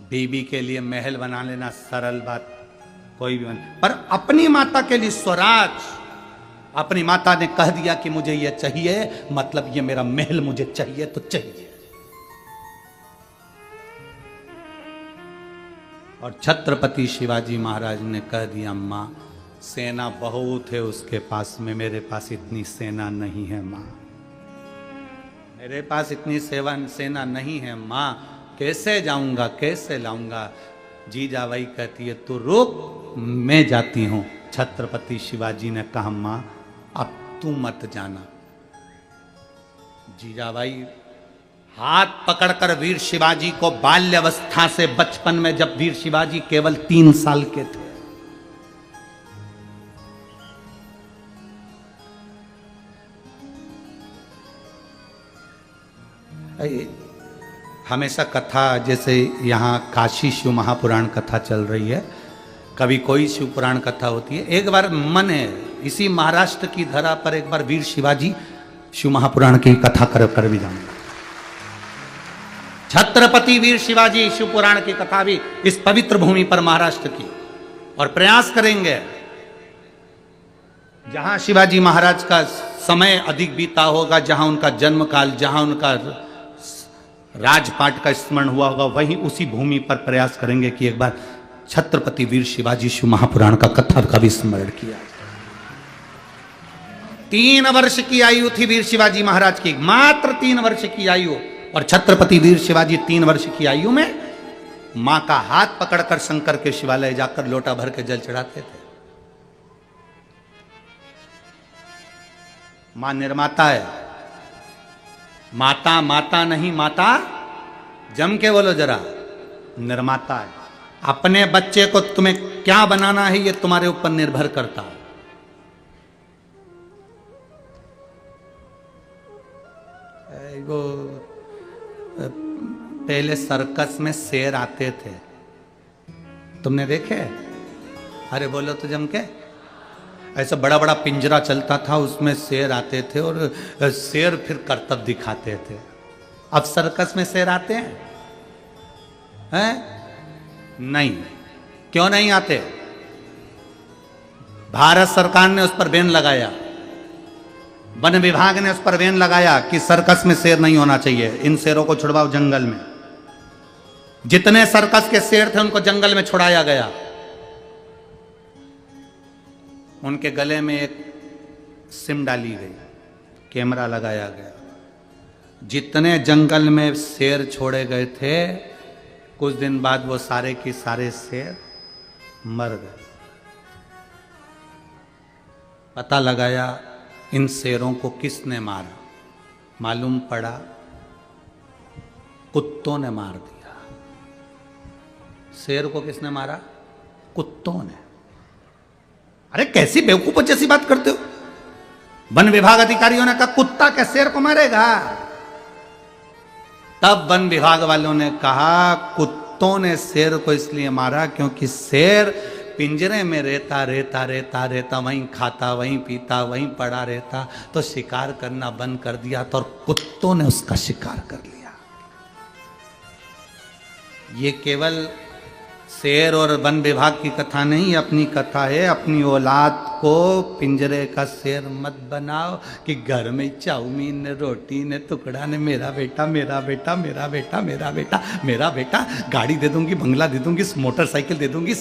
बीबी के लिए महल बना लेना सरल बात, कोई भी पर अपनी माता के लिए स्वराज, अपनी माता ने कह दिया कि मुझे ये चाहिए, मतलब ये मेरा महल मुझे चाहिए तो चाहिए। और छत्रपति शिवाजी महाराज ने कह दिया मां सेना बहुत है उसके पास में, मेरे पास इतनी सेना नहीं है मां, मेरे पास इतनी सेना नहीं है मां, कैसे जाऊंगा कैसे लाऊंगा। जीजाबाई कहती है तू रुक मैं जाती हूं। छत्रपति शिवाजी ने कहा मां अब तू मत जाना। जीजाबाई हाथ पकड़कर वीर शिवाजी को बाल्यावस्था से, बचपन में जब वीर शिवाजी केवल 3 साल के थे, हमेशा कथा जैसे यहाँ काशी शिव महापुराण कथा चल रही है, कभी कोई शिव पुराण कथा होती है, एक बार मन है इसी महाराष्ट्र की धरा पर एक बार वीर शिवाजी शिव महापुराण की कथा कर भी जाऊंगा। छत्रपति वीर शिवाजी शिव पुराण की कथा भी इस पवित्र भूमि पर महाराष्ट्र की, और प्रयास करेंगे जहां शिवाजी महाराज का समय अधिक बीता होगा, जहां उनका जन्म काल, जहां उनका राजपाट का स्मरण हुआ होगा, वहीं उसी भूमि पर प्रयास करेंगे कि एक बार छत्रपति वीर शिवाजी शिव महापुराण का कथा का भी स्मरण किया। 3 वर्ष की आयु थी वीर शिवाजी महाराज की, मात्र 3 वर्ष की आयु, और छत्रपति वीर शिवाजी 3 वर्ष की आयु में मां का हाथ पकड़कर शंकर के शिवालय जाकर लोटा भर के जल चढ़ाते थे। मां निर्माता है, माता माता नहीं, माता जम के बोलो जरा, निर्माता है। अपने बच्चे को तुम्हें क्या बनाना है ये तुम्हारे ऊपर निर्भर करता है। वो पहले सर्कस में शेर आते थे, तुमने देखे? अरे बोलो तो जम के। ऐसा बड़ा बड़ा पिंजरा चलता था, उसमें शेर आते थे और शेर फिर करतब दिखाते थे। अब सर्कस में शेर आते हैं? नहीं। क्यों नहीं आते? भारत सरकार ने उस पर बैन लगाया, वन विभाग ने उस पर बैन लगाया कि सर्कस में शेर नहीं होना चाहिए, इन शेरों को छुड़वाओ जंगल में। जितने सर्कस के शेर थे उनको जंगल में छुड़ाया गया। उनके गले में एक सिम डाली गई, कैमरा लगाया गया। जितने जंगल में शेर छोड़े गए थे, कुछ दिन बाद वो सारे के सारे शेर मर गए। पता लगाया इन शेरों को किसने मारा, मालूम पड़ा कुत्तों ने मार दिया। शेर को किसने मारा? कुत्तों ने। अरे कैसी बेवकूफों जैसी बात करते हो। वन विभाग अधिकारियों ने कहा कुत्ता क्या शेर को मारेगा? तब वन विभाग वालों ने कहा कुत्तों ने शेर को इसलिए मारा क्योंकि शेर पिंजरे में रहता वहीं खाता, वहीं पीता, वहीं पड़ा रहता, तो शिकार करना बंद कर दिया तो, और कुत्तों ने उसका शिकार कर लिया। ये केवल शेर और वन विभाग की कथा नहीं, अपनी कथा है। अपनी औलाद को पिंजरे का शेर मत बनाओ कि घर में चाउमीन ने, रोटी ने, टुकड़ा ने, मेरा बेटा मेरा बेटा मेरा बेटा मेरा बेटा मेरा बेटा, गाड़ी दे दूंगी, बंगला दे दूंगी, मोटरसाइकिल दे दूंगी,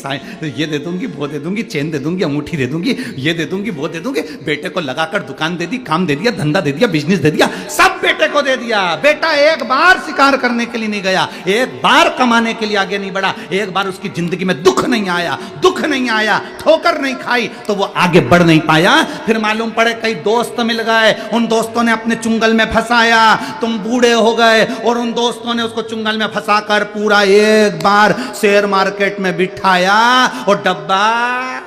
ये दे दूंगी, वो दे दूंगी, चेन दे दूंगी, अंगूठी दे दूंगी, ये दे दूंगी, वो दे दूंगी। बेटे को लगाकर दुकान दे दी, काम दे दिया, धंधा दे दिया, बिजनेस दे दिया, सब बेटे को दे दिया। बेटा एक बार शिकार करने के लिए नहीं गया, एक बार कमाने के लिए आगे नहीं बढ़ा, एक बार उसकी जिंदगी में दुख नहीं आया, ठोकर नहीं खाई तो वो आगे बढ़ नहीं पाया। फिर मालूम पड़े कई दोस्त मिल गए, उन दोस्तों ने अपने चुंगल में फंसाया, तुम बूढ़े हो गए और उन दोस्तों ने उसको चुंगल में फंसाकर पूरा एक बार शेयर मार्केट में बिठाया और डब्बा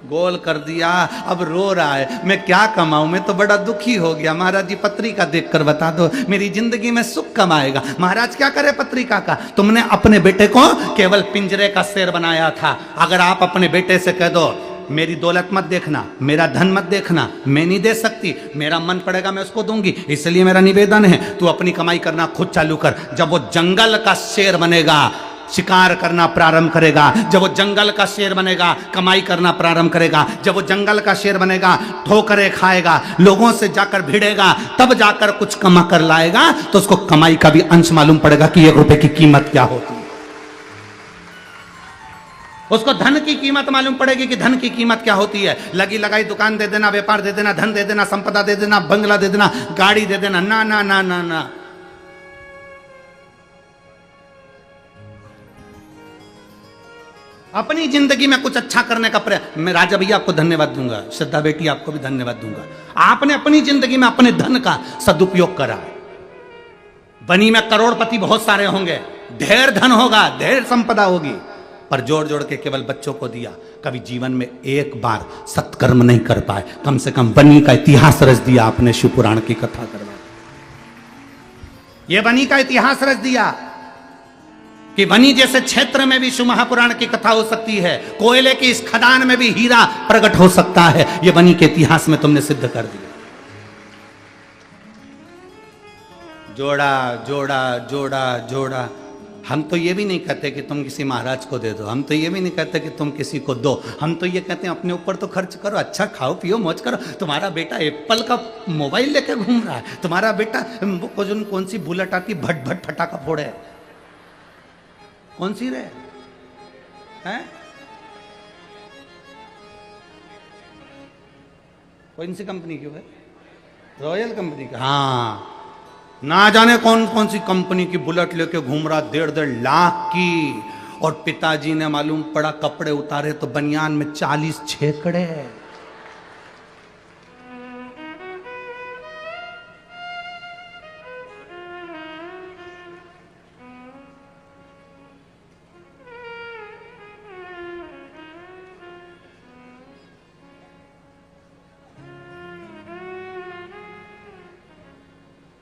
गोल कर दिया। अब रो रहा है, मैं क्या कमाऊं, मैं तो बड़ा दुखी हो गया। महाराज जी पत्रिका देखकर बता दो, मेरी जिंदगी में सुख कम आएगा। महाराज क्या करे पत्रिका का? तुमने अपने बेटे को केवल पिंजरे का शेर बनाया था। अगर आप अपने बेटे से कह दो मेरी दौलत मत देखना, मेरा धन मत देखना, मैं नहीं दे सकती, मेरा मन पड़ेगा मैं उसको दूंगी, इसलिए मेरा निवेदन है तू अपनी कमाई करना खुद चालू कर। जब वो जंगल का शेर बनेगा, शिकार करना प्रारंभ करेगा, जब वो जंगल का शेर बनेगा, कमाई करना प्रारंभ करेगा, जब वो जंगल का शेर बनेगा, ठोकरें खाएगा, लोगों से जाकर भिड़ेगा, तब जाकर कुछ कमा कर लाएगा, तो उसको कमाई का भी अंश मालूम पड़ेगा कि 1 रुपए की कीमत क्या होती है। उसको धन की कीमत मालूम पड़ेगी कि धन की कीमत क्या होती है। लगी लगाई दुकान दे देना, व्यापार दे देना, धन दे देना, संपदा दे देना, बंगला दे देना, गाड़ी दे देना, ना ना ना ना ना। अपनी जिंदगी में कुछ अच्छा करने का प्रयास। मैं राजा भैया आपको धन्यवाद दूंगा, श्रद्धा बेटी आपको भी धन्यवाद दूंगा। आपने अपनी जिंदगी में अपने धन का सदुपयोग करा। बनी में करोड़पति बहुत सारे होंगे, ढेर धन होगा, ढेर संपदा होगी, पर जोड़ जोड़ के केवल बच्चों को दिया। कभी जीवन में एक बार सत्कर्म नहीं कर पाए। कम से कम बनी का इतिहास रच दिया आपने, शिव पुराण की कथा करवा, ये बनी का इतिहास रच दिया कि बनी जैसे क्षेत्र में भी शिव महापुराण की कथा हो सकती है, कोयले की इस खदान में भी हीरा प्रकट हो सकता है। ये बनी के इतिहास में तुमने सिद्ध कर दिया। जोड़ा जोड़ा जोड़ा जोड़ा। हम तो ये भी नहीं कहते कि तुम किसी महाराज को दे दो, हम तो ये भी नहीं कहते कि तुम किसी को दो, हम तो ये कहते हैं अपने ऊपर तो खर्च करो, अच्छा खाओ पियो मौज करो। तुम्हारा बेटा एप्पल का मोबाइल लेके घूम रहा है, तुम्हारा बेटा कौन सी बुलेट आती भट भट फटाका फोड़े, कौन सी रे हैं, कौन सी कंपनी की है? रॉयल कंपनी का। हाँ, ना जाने कौन कौन सी कंपनी की बुलेट लेके घूम रहा, 1.5 लाख की। और पिताजी ने मालूम पड़ा कपड़े उतारे तो बनियान में 40 छेकड़े।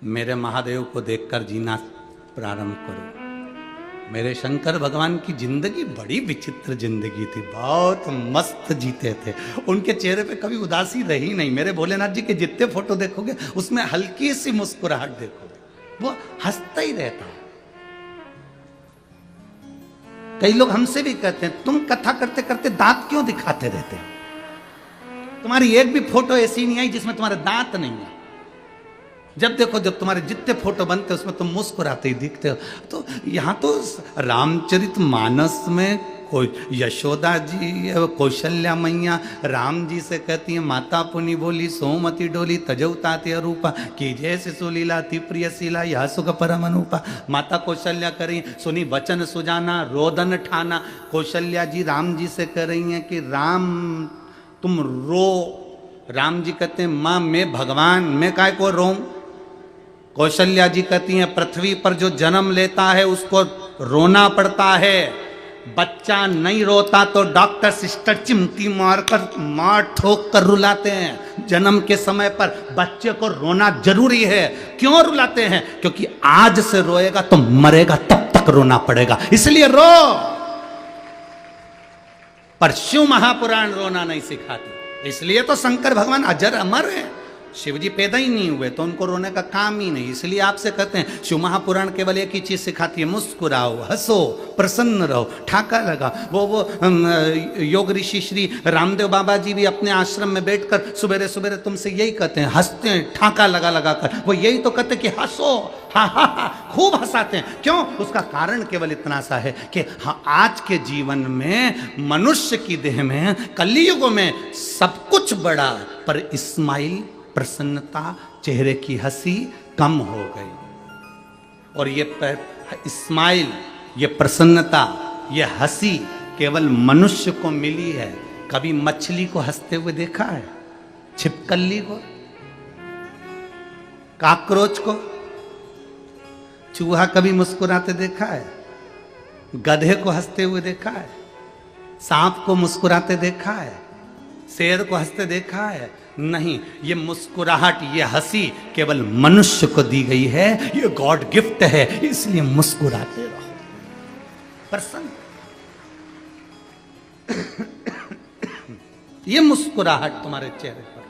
मेरे महादेव को देखकर जीना प्रारंभ करो। मेरे शंकर भगवान की जिंदगी बड़ी विचित्र जिंदगी थी, बहुत मस्त जीते थे। उनके चेहरे पे कभी उदासी रही नहीं। मेरे भोलेनाथ जी के जितने फोटो देखोगे उसमें हल्की सी मुस्कुराहट देखोगे, वो हंसता ही रहता है। कई लोग हमसे भी कहते हैं तुम कथा करते करते दांत क्यों दिखाते रहते हो? तुम्हारी एक भी फोटो ऐसी नहीं आई जिसमें तुम्हारे दांत नहीं है। जब देखो, जब तुम्हारे जितने फोटो बनते हैं उसमें तुम मुस्कुराते ही दिखते हो। तो यहाँ तो रामचरित मानस में कोई यशोदा जी, कौशल्या मैया राम जी से कहती है, माता पुनि बोली सोमति डोली तजौताते अरूपा की जैसे सुलीला ति प्रिय शीला यह सुख परम अनुपा। माता कौशल्या कर रही सुनी वचन सुजाना रोदन ठाना। कौशल्या जी राम जी से कह रही हैं कि राम तुम रो। राम जी कहते हैं माँ मैं भगवान, मैं काय को रो। कौशल्या जी कहती हैं पृथ्वी पर जो जन्म लेता है उसको रोना पड़ता है, बच्चा नहीं रोता तो डॉक्टर सिस्टर चिमटी मार ठोक कर रुलाते हैं। जन्म के समय पर बच्चे को रोना जरूरी है। क्यों रुलाते हैं? क्योंकि आज से रोएगा तो मरेगा तब तक रोना पड़ेगा, इसलिए रो। पर शिव महापुराण रोना नहीं सिखाती, इसलिए तो शंकर भगवान अजर अमर है। शिव जी पैदा ही नहीं हुए तो उनको रोने का काम ही नहीं। इसलिए आपसे कहते हैं शिव महापुराण केवल एक ही चीज सिखाती है, मुस्कुराओ, हंसो, प्रसन्न रहो, ठाका लगा। वो योग ऋषि श्री रामदेव बाबा जी भी अपने आश्रम में बैठकर सुबेरे सुबेरे तुमसे यही कहते हैं, हंसते हैं ठाका लगा लगा कर। वो यही तो कहते हैं कि हंसो, हा हा हा, खूब हंसाते हैं। क्यों? उसका कारण केवल इतना सा है कि हाँ, आज के जीवन में मनुष्य की देह में कलयुग में सब कुछ बड़ा, पर इस्माइल प्रसन्नता, चेहरे की हंसी कम हो गई। और ये स्माइल, ये प्रसन्नता, ये हंसी केवल मनुष्य को मिली है। कभी मछली को हंसते हुए देखा है? छिपकली को, काकरोच को, चूहा कभी मुस्कुराते देखा है? गधे को हंसते हुए देखा है? सांप को मुस्कुराते देखा है? शेर को हंसते देखा है? नहीं। ये मुस्कुराहट, ये हंसी केवल मनुष्य को दी गई है। ये गॉड गिफ्ट है, इसलिए मुस्कुराते रहो, प्रसन्न। ये मुस्कुराहट तुम्हारे चेहरे पर।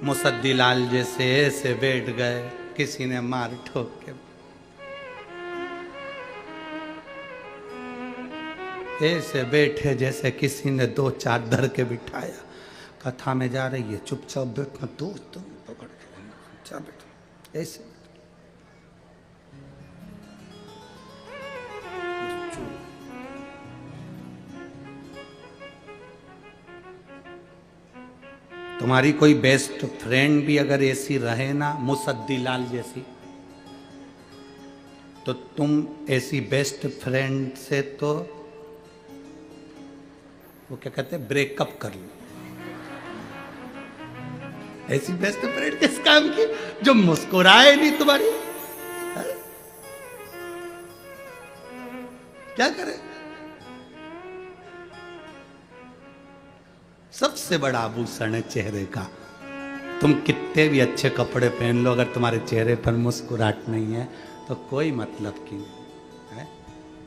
मुसद्दी लाल जैसे ऐसे बैठ गए, किसी ने मार ठोक के, ऐसे बैठे जैसे किसी ने दो चार धर के बिठाया। कथा में जा रही है, चुपचाप बैठना, दोस्त पकड़ के चुपचाप बैठो, ऐसे तुम्हारी कोई बेस्ट फ्रेंड भी अगर ऐसी रहे ना, मुसद्दी लाल जैसी, तो तुम ऐसी बेस्ट फ्रेंड से तो वो क्या कहते हैं, ब्रेकअप कर लो। ऐसी बेस्ट फ्रेंड किस काम की जो मुस्कुराए नहीं तुम्हारी? है? क्या करे? सबसे बड़ा आभूषण है चेहरे का। तुम कितने भी अच्छे कपड़े पहन लो, अगर तुम्हारे चेहरे पर मुस्कुराहट नहीं है तो कोई मतलब की नहीं है।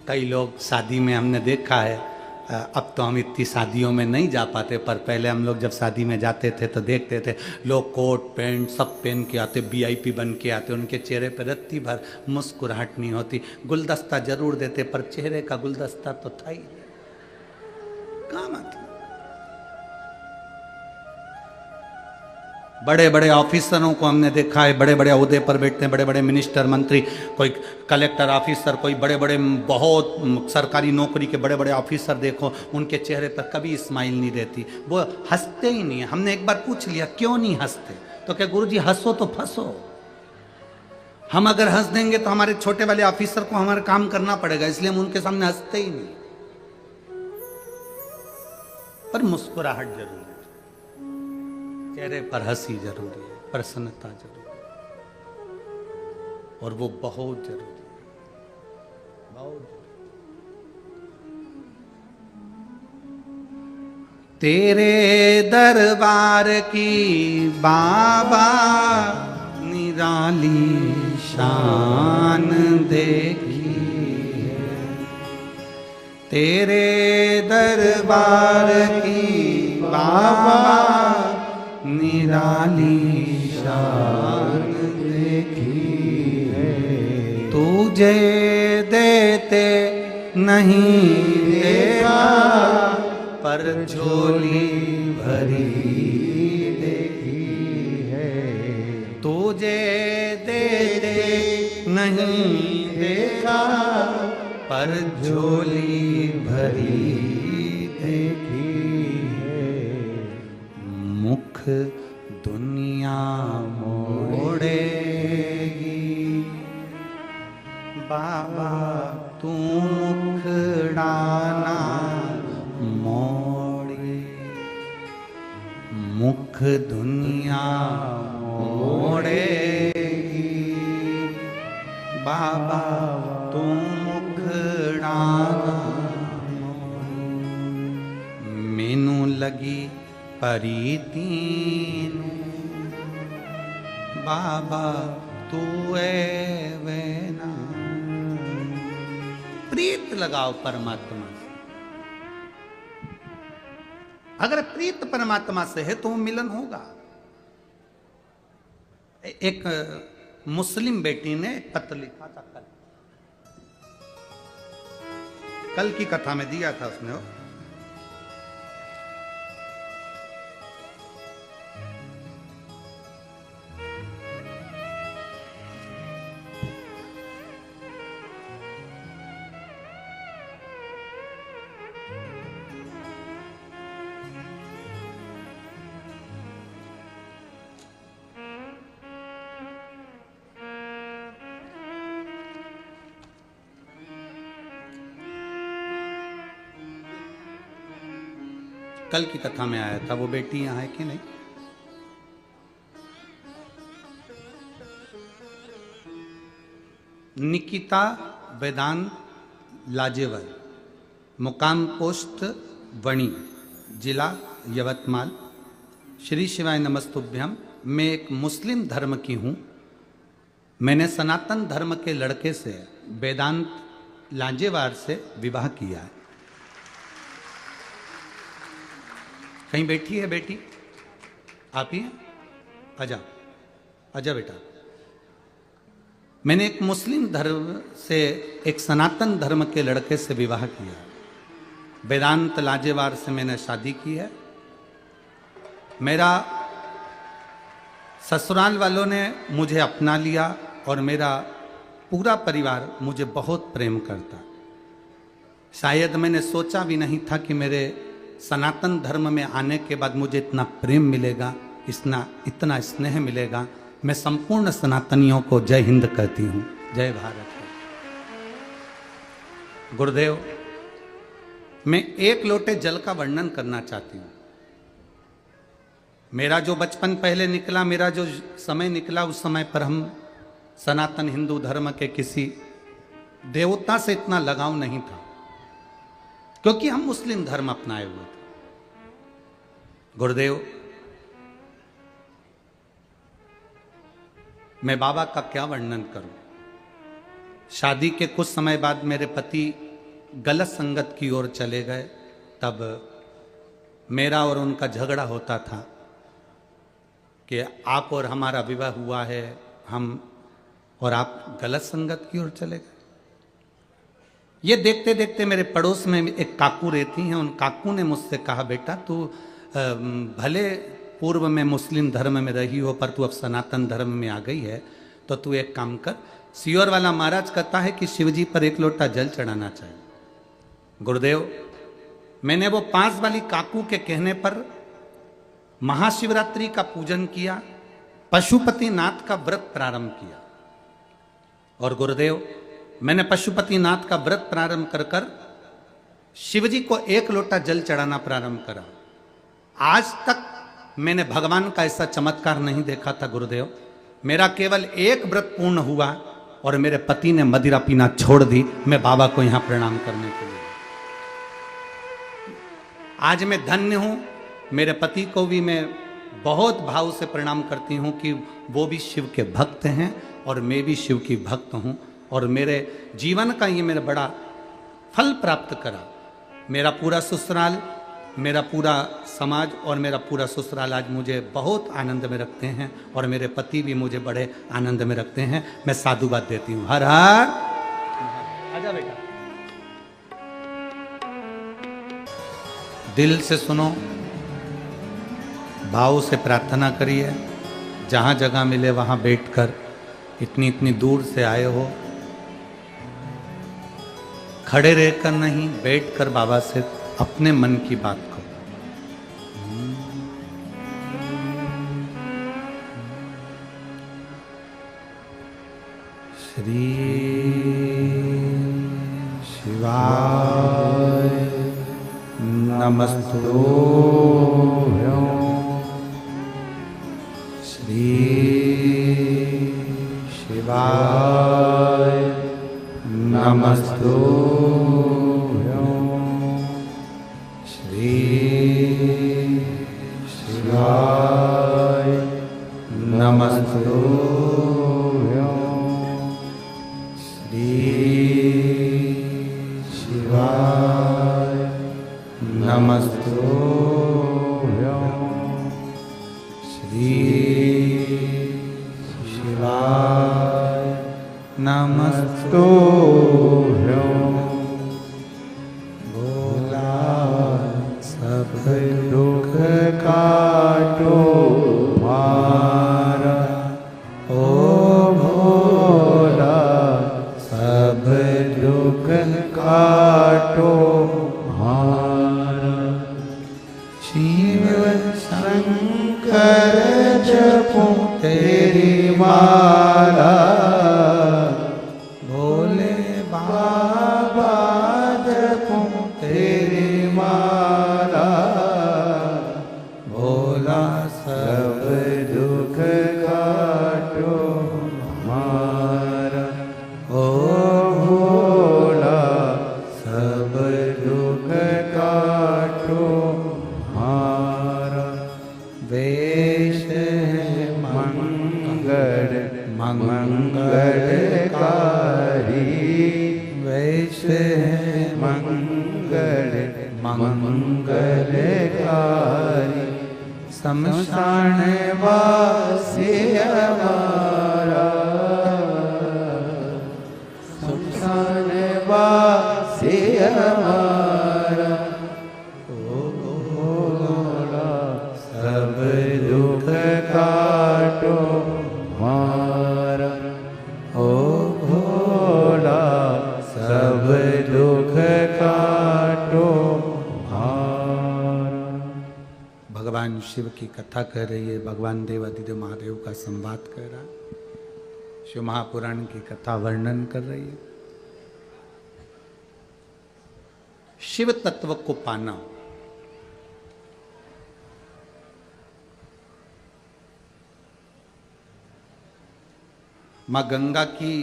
कई लोग शादी में हमने देखा है, अब तो हम इतनी शादियों में नहीं जा पाते, पर पहले हम लोग जब शादी में जाते थे तो देखते थे लोग कोट पैंट सब पहन के आते, वीआईपी बन के आते, उनके चेहरे पर रत्ती भर मुस्कुराहट नहीं होती। गुलदस्ता जरूर देते पर चेहरे का गुलदस्ता तो था ही कहाँ मतलब। बड़े बड़े ऑफिसरों को हमने देखा है, बड़े बड़े ओहदे पर बैठते हैं, बड़े बड़े मिनिस्टर, मंत्री, कोई कलेक्टर ऑफिसर, कोई बड़े बड़े बहुत सरकारी नौकरी के बड़े बड़े ऑफिसर देखो, उनके चेहरे पर कभी स्माइल नहीं रहती, वो हंसते ही नहीं है। हमने एक बार पूछ लिया क्यों नहीं हंसते, तो क्या गुरुजी हंसो तो फंसो। हम अगर हंस देंगे तो हमारे छोटे वाले ऑफिसर को हमारा काम करना पड़ेगा, इसलिए हम उनके सामने हंसते ही नहीं। पर मुस्कुराहट जरूरी है, चेहरे पर हंसी जरूरी है, प्रसन्नता जरूरी है, और वो बहुत जरूरी है, बहुत जरूरी। तेरे दरबार की बाबा निराली शान देखी है, तेरे दरबार की बाबा निराली शान देखी है। तुझे देते नहीं देगा पर झोली भरी देखी है। तुझे देते नहीं देगा पर झोली भरी देखी है। मुख दुनिया मोड़ेगी बाबा तू मुखड़ाना मोड़े, मुख दुनिया मोड़ेगी बाबा तू मुखड़ाना मोड़े। मैनू लगी परीतीन बाबा तू वेना। प्रीत लगाओ परमात्मा से। अगर प्रीत परमात्मा से है तो मिलन होगा। एक मुस्लिम बेटी ने पत्र लिखा था कल की कथा में दिया था उसने। कल की कथा में आया था। वो बेटी यहां है कि नहीं? निकिता वेदांत लाजेवर, मुकाम पोस्ट वणी, जिला यवतमाल। श्री शिवाय नमस्तुभ्यम। मैं एक मुस्लिम धर्म की हूं। मैंने सनातन धर्म के लड़के से वेदांत लाजेवार से विवाह किया है। कहीं बैठी है बेटी? आप ही हैं? आजा आजा बेटा। मैंने एक मुस्लिम धर्म से एक सनातन धर्म के लड़के से विवाह किया। वेदांत लाजेवार से मैंने शादी की है। मेरा ससुराल वालों ने मुझे अपना लिया और मेरा पूरा परिवार मुझे बहुत प्रेम करता। शायद मैंने सोचा भी नहीं था कि मेरे सनातन धर्म में आने के बाद मुझे इतना प्रेम मिलेगा, इतना स्नेह मिलेगा। मैं संपूर्ण सनातनियों को जय हिंद कहती हूँ, जय भारत। गुरुदेव, मैं एक लोटे जल का वर्णन करना चाहती हूँ। मेरा जो बचपन पहले निकला, मेरा जो समय निकला, उस समय पर हम सनातन हिंदू धर्म के किसी देवता से इतना लगाव नहीं था, क्योंकि हम मुस्लिम धर्म अपनाए हुए थे। गुरुदेव, मैं बाबा का क्या वर्णन करूं। शादी के कुछ समय बाद मेरे पति गलत संगत की ओर चले गए। तब मेरा और उनका झगड़ा होता था कि आप और हमारा विवाह हुआ है, हम और आप गलत संगत की ओर चले गए। ये देखते देखते मेरे पड़ोस में एक काकू रहती हैं। उन काकू ने मुझसे कहा, बेटा तू भले पूर्व में मुस्लिम धर्म में रही हो, पर तू अब सनातन धर्म में आ गई है, तो तू एक काम कर। सियोर वाला महाराज कहता है कि शिवजी पर एक लोटा जल चढ़ाना चाहिए। गुरुदेव, मैंने वो 5 वाली काकू के कहने पर महाशिवरात्रि का पूजन किया, पशुपतिनाथ का व्रत प्रारंभ किया। और गुरुदेव, मैंने पशुपतिनाथ का व्रत प्रारंभ कर शिवजी को 1 लोटा जल चढ़ाना प्रारंभ करा। आज तक मैंने भगवान का ऐसा चमत्कार नहीं देखा था। गुरुदेव, मेरा केवल एक व्रत पूर्ण हुआ और मेरे पति ने मदिरा पीना छोड़ दी। मैं बाबा को यहां प्रणाम करने के लिए। आज मैं धन्य हूँ। मेरे पति को भी मैं बहुत भाव से प्रणाम करती हूँ कि वो भी शिव के भक्त हैं और मैं भी शिव की भक्त हूँ, और मेरे जीवन का ये मेरा बड़ा फल प्राप्त करा। मेरा पूरा ससुराल, मेरा पूरा समाज और मेरा पूरा ससुराल आज मुझे बहुत आनंद में रखते हैं, और मेरे पति भी मुझे बड़े आनंद में रखते हैं। मैं साधुवाद देती हूँ। हर हर। आजा बेटा, दिल से सुनो, भाव से प्रार्थना करिए। जहाँ जगह मिले वहाँ बैठकर, इतनी इतनी दूर से आए हो, खड़े रहकर नहीं, बैठकर बाबा से अपने मन की बात करो। श्री शिवाय नमस्तु। श्री शिवाय नमस्तु। श्री शिवाय नमस्तु। श्री शिवाय नमस्तु। श्री शिवाय नमस्तु। भोला सब दुख काटो मारा, ओ भोला सब दुख काटो मारा। शिव शंकर जपो तेरी माला, भोले बाबा जपो तेरी माला। भोला सब दुख काटो हमारा, ओ भोला सब दुख काटो हमारा। वेश मंगल मंगलकारी, वेश मंगल मंगलकारी। शमशान वासी हमारा, शमशान वासी हमारा। ओ भोला सब दुख काटो हमारा, ओ भोला सब दुख काटो हमारा। भगवान शिव की कथा कर रही है, भगवान देवादिदेव महादेव का संवाद कर रहा है, शिव महापुराण की कथा वर्णन कर रही है। शिव तत्व को पाना, मां गंगा की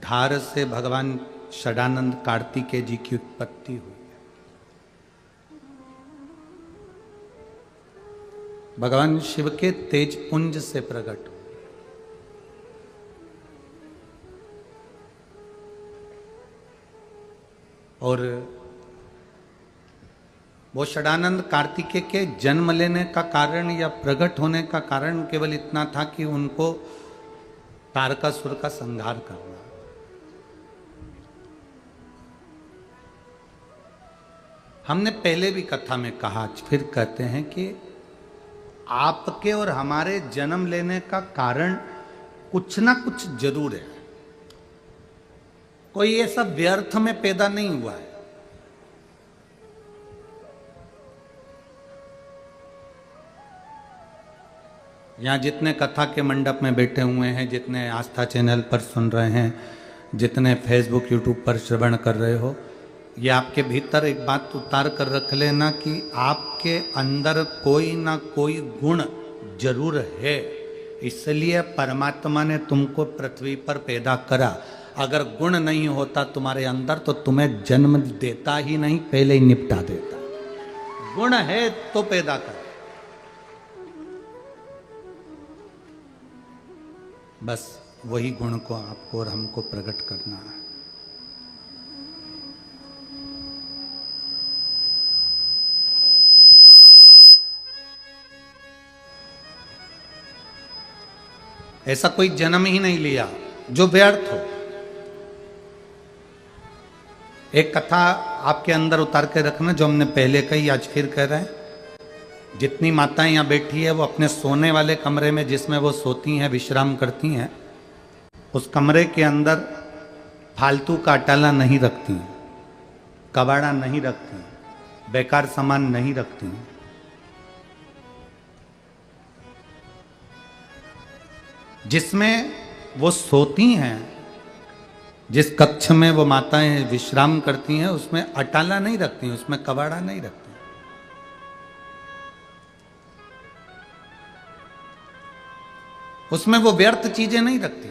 धार से भगवान षडानंद कार्तिकेय जी की उत्पत्ति हुई। भगवान शिव के तेज पुंज से प्रकट हुए। और वो षडानंद कार्तिकेय के जन्म लेने का कारण या प्रकट होने का कारण केवल इतना था कि उनको तारकासुर का संहार करना। हमने पहले भी कथा में कहा, फिर कहते हैं कि आपके और हमारे जन्म लेने का कारण कुछ ना कुछ जरूर है। कोई ऐसा व्यर्थ में पैदा नहीं हुआ है। यहाँ जितने कथा के मंडप में बैठे हुए हैं, जितने आस्था चैनल पर सुन रहे हैं, जितने फेसबुक यूट्यूब पर श्रवण कर रहे हो, ये आपके भीतर एक बात उतार कर रख लेना कि आपके अंदर कोई ना कोई गुण जरूर है। इसलिए परमात्मा ने तुमको पृथ्वी पर पैदा करा। अगर गुण नहीं होता तुम्हारे अंदर तो तुम्हें जन्म देता ही नहीं, पहले ही निपटा देता। गुण है तो पैदा कर, बस वही गुण को आपको और हमको प्रकट करना है। ऐसा कोई जन्म ही नहीं लिया जो व्यर्थ हो। एक कथा आपके अंदर उतार के रखना, जो हमने पहले कही आज फिर कह रहे हैं। जितनी माताएं यहाँ बैठी है वो अपने सोने वाले कमरे में, जिसमें वो सोती हैं, विश्राम करती हैं, उस कमरे के अंदर फालतू का अटाला नहीं रखती, कबाड़ा नहीं रखती, बेकार सामान नहीं रखती। जिसमें वो सोती हैं, जिस कक्ष में वो माताएं विश्राम करती हैं, उसमें अटाला नहीं रखती, उसमें कबाड़ा नहीं रखती। उसमें वो व्यर्थ चीजें नहीं रखती।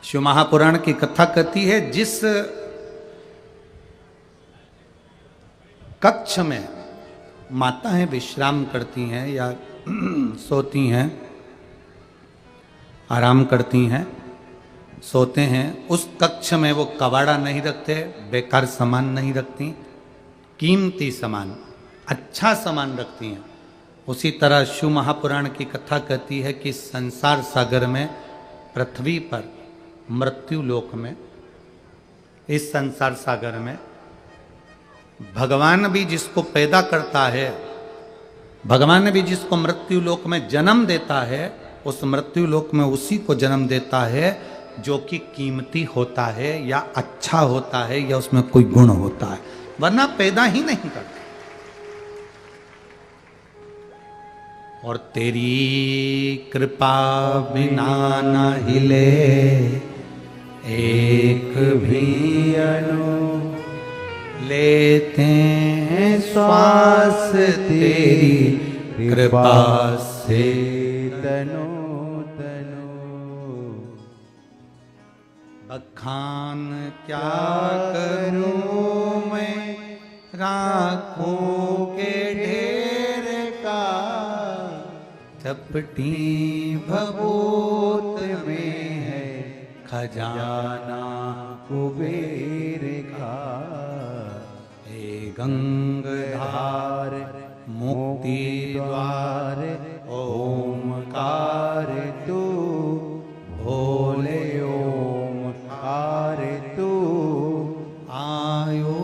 शिव महापुराण की कथा कहती है, जिस कक्ष में माताएं विश्राम करती हैं या सोती हैं, आराम करती हैं, सोते हैं, उस कक्ष में वो कबाड़ा नहीं रखते, बेकार सामान नहीं रखती, कीमती सामान, अच्छा सामान रखती हैं। उसी तरह शिव महापुराण की कथा कहती है कि संसार सागर में, पृथ्वी पर, मृत्यु लोक में, इस संसार सागर में भगवान भी जिसको पैदा करता है, भगवान भी जिसको मृत्यु लोक में जन्म देता है, उस मृत्यु लोक में उसी को जन्म देता है जो कि कीमती होता है या अच्छा होता है या उसमें कोई गुण होता है, वरना पैदा ही नहीं करता। और तेरी कृपा बिना न हिले एक भी अणु, लेते हैं श्वास तेरी कृपा से तनो तनो। बखान क्या करूं मैं राखों के ढेर का, चपटी भभूत में है खजाना कुबेर का। हे गंगाधार मुक्ति द्वार ओमकार तू, भोले ओमकार तू, आयो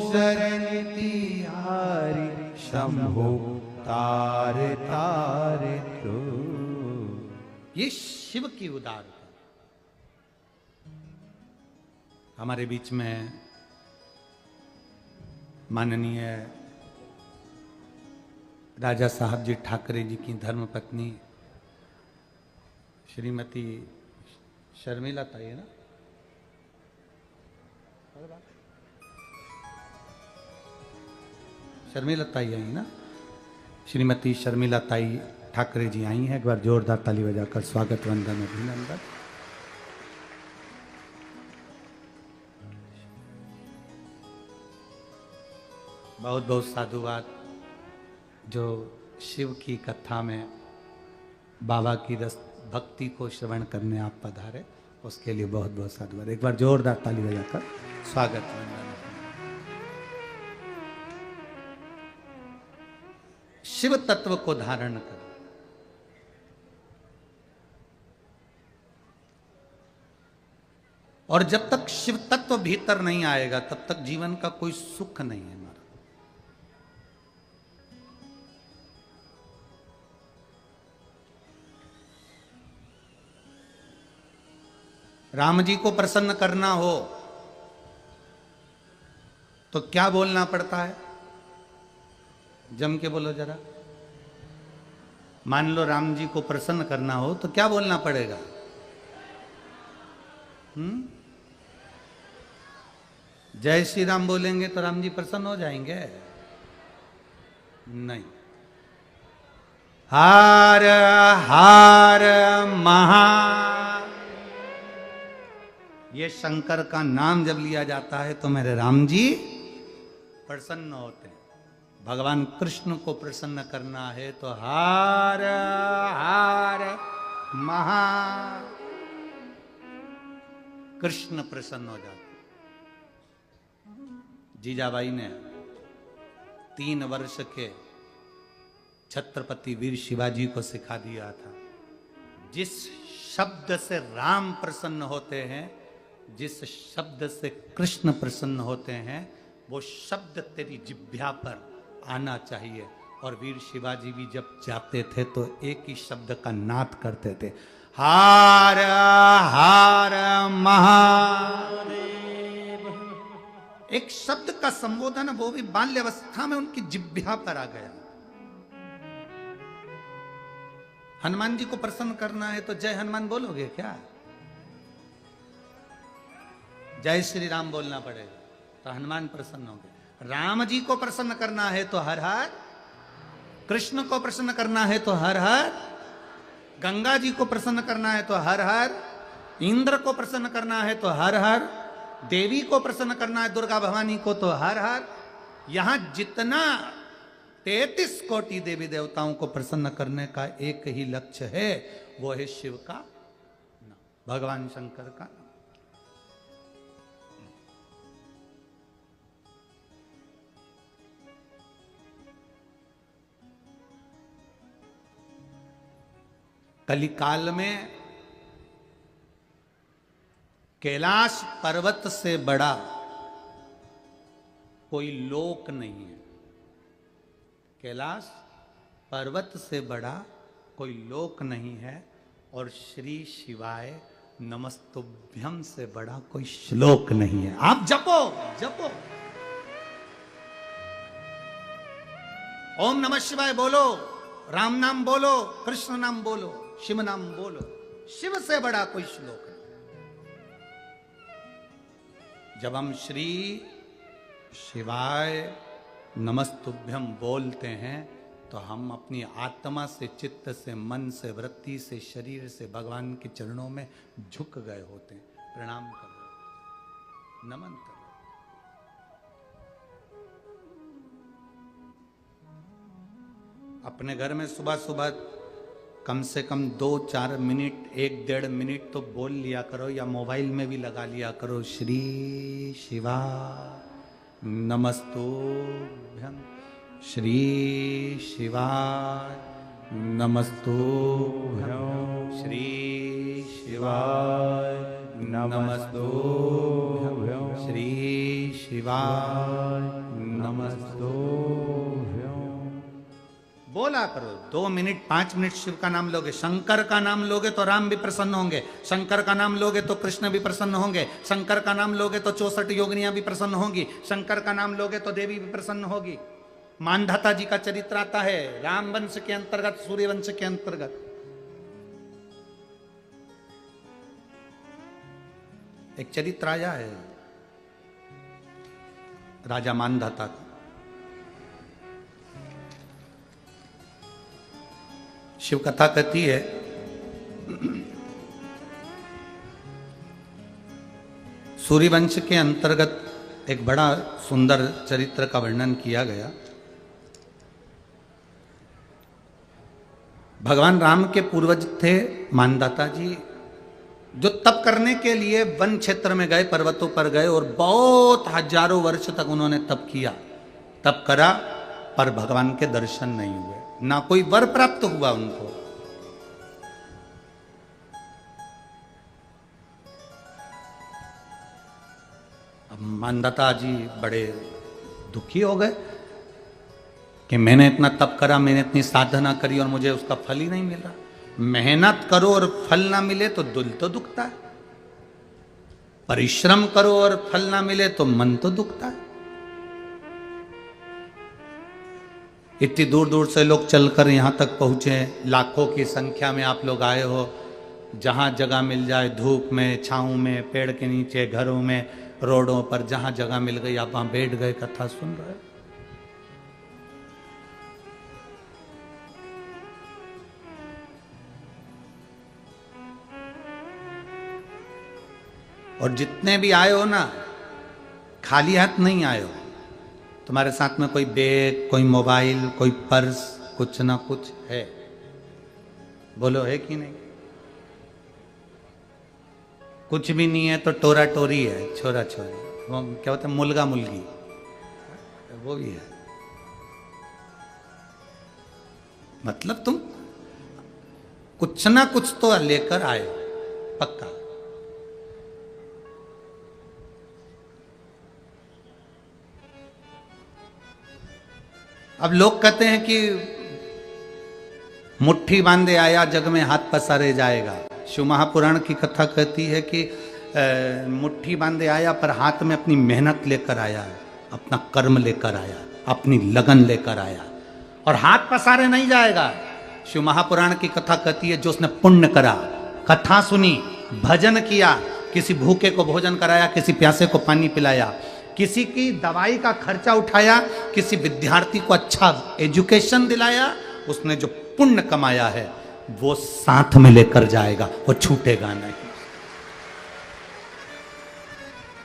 शरण तिहारी शंभु तार तार तू। ये शिव की उदारता। हमारे बीच में माननीय राजा साहब जी ठाकरे जी की धर्मपत्नी श्रीमती शर्मिला ताई है ना, शर्मिला ताई आई ना, श्रीमती शर्मिला ताई ठाकरे जी आई हैं। एक बार जोरदार ताली बजाकर स्वागत वंदन अभिनंदन। बहुत बहुत साधुवाद जो शिव की कथा में बाबा की रस भक्ति को श्रवण करने आप पधारे, उसके लिए बहुत बहुत साधुवाद। एक बार जोरदार ताली बजाकर स्वागत वंदन। शिव तत्व को धारण करो, और जब तक शिव तत्व भीतर नहीं आएगा तब तक जीवन का कोई सुख नहीं है। हमारा राम जी को प्रसन्न करना हो तो क्या बोलना पड़ता है? जम के बोलो जरा। मान लो राम जी को प्रसन्न करना हो तो क्या बोलना पड़ेगा? जय श्री राम बोलेंगे तो राम जी प्रसन्न हो जाएंगे? नहीं। हर हर महा। ये शंकर का नाम जब लिया जाता है तो मेरे राम जी प्रसन्न होते हैं। भगवान कृष्ण को प्रसन्न करना है तो हर हर महा, कृष्ण प्रसन्न हो जाते। जीजाबाई ने 3 वर्ष के छत्रपति वीर शिवाजी को सिखा दिया था, जिस शब्द से राम प्रसन्न होते हैं, जिस शब्द से कृष्ण प्रसन्न होते हैं, वो शब्द तेरी जिह्वा पर आना चाहिए। और वीर शिवाजी भी जब जाते थे तो एक ही शब्द का नाद करते थे, हार हार महादेव। एक शब्द का संबोधन वो भी बाल्यावस्था में उनकी जिह्वा पर आ गया। हनुमान जी को प्रसन्न करना है तो जय हनुमान बोलोगे क्या? जय श्री राम बोलना पड़ेगा तो हनुमान प्रसन्न होंगे। राम जी को प्रसन्न करना है तो हर हर, कृष्ण को प्रसन्न करना है तो हर हर, गंगा जी को प्रसन्न करना है तो हर हर, इंद्र को प्रसन्न करना है तो हर हर, देवी को प्रसन्न करना है दुर्गा भवानी को तो हर हर। यहां जितना 33 कोटि देवी देवताओं को प्रसन्न करने का एक ही लक्ष्य है, वो है शिव का नाम, भगवान शंकर का नाम। कलिकाल में कैलाश पर्वत से बड़ा कोई लोक नहीं है। कैलाश पर्वत से बड़ा कोई लोक नहीं है और श्री शिवाय नमस्तुभ्यम से बड़ा कोई श्लोक नहीं है। आप जपो जपो, ओम नमः शिवाय बोलो, राम नाम बोलो, कृष्ण नाम बोलो, शिव नाम बोलो, शिव से बड़ा कोई श्लोक नहीं। जब हम श्री शिवाय नमस्तुभ्यम बोलते हैं तो हम अपनी आत्मा से, चित्त से, मन से, वृत्ति से, शरीर से भगवान के चरणों में झुक गए होते हैं, प्रणाम कर रहे, नमन कर रहे। अपने घर में सुबह सुबह कम से कम 2-4 मिनट, 1-1.5 मिनट तो बोल लिया करो, या मोबाइल में भी लगा लिया करो, श्री शिवा नमस्तुभ्यम, श्री शिवाय नमस्तुभ्यम, श्री शिवाय नमस्तुभ्यम, श्री शिवाय नमस्तुभ्यम। बोला करो 2 मिनट 5 मिनट शिव का नाम लोगे, शंकर का नाम लोगे तो राम भी प्रसन्न होंगे, शंकर का नाम लोगे तो कृष्ण भी प्रसन्न होंगे, शंकर का नाम लोगे तो 64 योगिनियां भी प्रसन्न होंगी, शंकर का नाम लोगे तो देवी भी प्रसन्न होगी। मानधाता जी का चरित्र आता है राम वंश के अंतर्गत, सूर्य वंश के अंतर्गत। एक चरित्र आया है राजा मानधाता का। शिव कथा कहती है सूर्यवंश के अंतर्गत एक बड़ा सुंदर चरित्र का वर्णन किया गया। भगवान राम के पूर्वज थे मानधाता जी, जो तप करने के लिए वन क्षेत्र में गए, पर्वतों पर गए और बहुत हजारों वर्ष तक उन्होंने तप किया, तप करा, पर भगवान के दर्शन नहीं हुए, ना कोई वर प्राप्त हुआ उनको। अब मानधाता जी बड़े दुखी हो गए कि मैंने इतना तप करा, मैंने इतनी साधना करी और मुझे उसका फल ही नहीं मिल रहा। मेहनत करो और फल ना मिले तो दिल तो दुखता है, परिश्रम करो और फल ना मिले तो मन तो दुखता है। इतनी दूर दूर से लोग चलकर यहां तक पहुंचे, लाखों की संख्या में आप लोग आए हो, जहां जगह मिल जाए, धूप में, छांव में, पेड़ के नीचे, घरों में, रोडों पर, जहां जगह मिल गई आप वहां बैठ गए, कथा सुन रहे। और जितने भी आए हो ना, खाली हाथ नहीं आए हो। तुम्हारे साथ में कोई बैग, कोई मोबाइल, कोई पर्स, कुछ ना कुछ है। बोलो है कि नहीं? कुछ भी नहीं है तो टोरा टोरी है, छोरा छोरी, वो क्या होता है, मुलगा मुलगी, वो भी है। मतलब तुम कुछ ना कुछ तो लेकर आए, पक्का। अब लोग कहते हैं कि मुट्ठी बांधे आया जग में हाथ पसारे जाएगा। शिव महापुराण की कथा कहती है कि मुट्ठी बांधे आया पर हाथ में अपनी मेहनत लेकर आया, अपना कर्म लेकर आया, अपनी लगन लेकर आया, और हाथ पसारे नहीं जाएगा। शिव महापुराण की कथा कहती है जो उसने पुण्य करा, कथा सुनी, भजन किया, किसी भूखे को भोजन कराया, किसी प्यासे को पानी पिलाया, किसी की दवाई का खर्चा उठाया, किसी विद्यार्थी को अच्छा एजुकेशन दिलाया, उसने जो पुण्य कमाया है वो साथ में लेकर जाएगा, वो छूटेगा नहीं,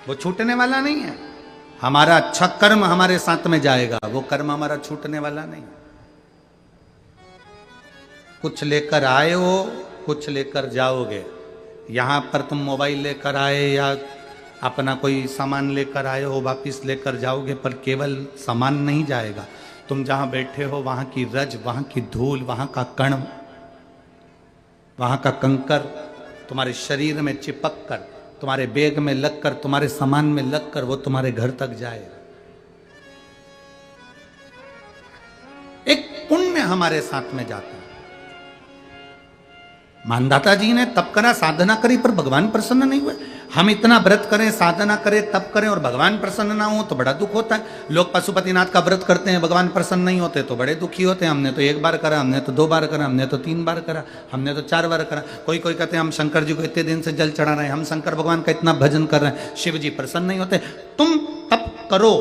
वो छूटने वाला नहीं है। हमारा अच्छा कर्म हमारे साथ में जाएगा, वो कर्म हमारा छूटने वाला नहीं। कुछ लेकर आए हो, कुछ लेकर जाओगे। यहां पर तुम मोबाइल लेकर आए या अपना कोई सामान लेकर आए हो, वापिस लेकर जाओगे, पर केवल सामान नहीं जाएगा। तुम जहां बैठे हो वहां की रज, वहां की धूल, वहां का कण, वहां का कंकर तुम्हारे शरीर में चिपक कर, तुम्हारे बैग में लगकर, तुम्हारे सामान में लगकर वो तुम्हारे घर तक जाएगा। एक पुण्य हमारे साथ में जाता है। मानदाता जी ने तप करा, साधना करी, पर भगवान प्रसन्न नहीं हुए। हम इतना व्रत करें, साधना करें, तप करें और भगवान प्रसन्न ना हो तो बड़ा दुख होता है। लोग पशुपतिनाथ का व्रत करते हैं, भगवान प्रसन्न नहीं होते तो बड़े दुखी होते हैं। हमने तो 1 बार करा, हमने तो 2 बार करा, हमने तो 3 बार करा, हमने तो 4 बार करा। कोई कोई कहते हैं हम शंकर जी को इतने दिन से जल चढ़ा रहे हैं, हम शंकर भगवान का इतना भजन कर रहे हैं, शिव जी प्रसन्न नहीं होते। तुम तप करो,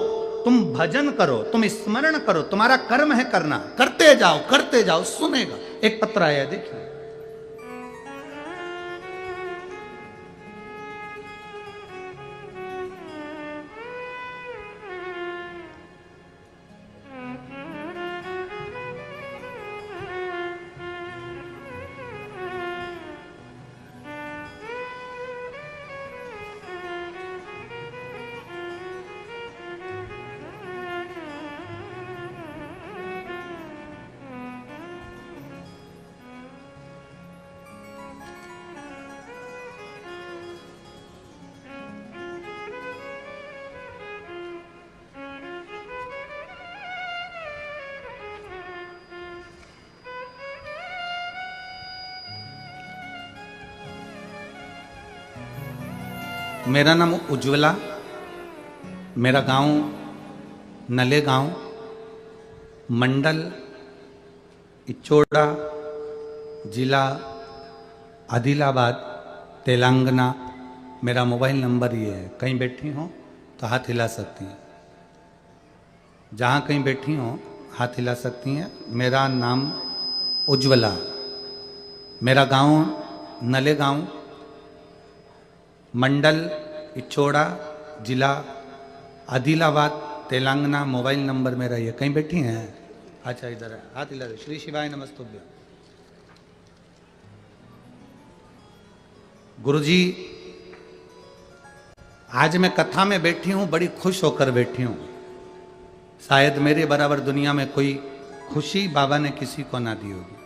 तुम भजन करो, तुम स्मरण करो, तुम्हारा कर्म है करना, करते जाओ, सुनेगा। एक पत्र आया देखिए, मेरा नाम उज्ज्वला, मेरा गांव नले गांव, मंडल इचोड़ा, जिला आदिलाबाद, तेलंगाना। मेरा मोबाइल नंबर ये है। कहीं बैठी हो तो हाथ हिला सकती हैं, जहाँ कहीं बैठी हो हाथ हिला सकती हैं। मेरा नाम उज्ज्वला, मेरा गांव नले गांव, मंडल इचोड़ा, जिला आदिलाबाद, तेलंगाना। मोबाइल नंबर मेरा ये। कहीं बैठी हैं? अच्छा इधर है, हाथ हिला दे। श्री शिवाय नमस्तुभ्यं। गुरुजी, आज मैं कथा में बैठी हूं, बड़ी खुश होकर बैठी हूं। शायद मेरे बराबर दुनिया में कोई खुशी बाबा ने किसी को ना दी होगी।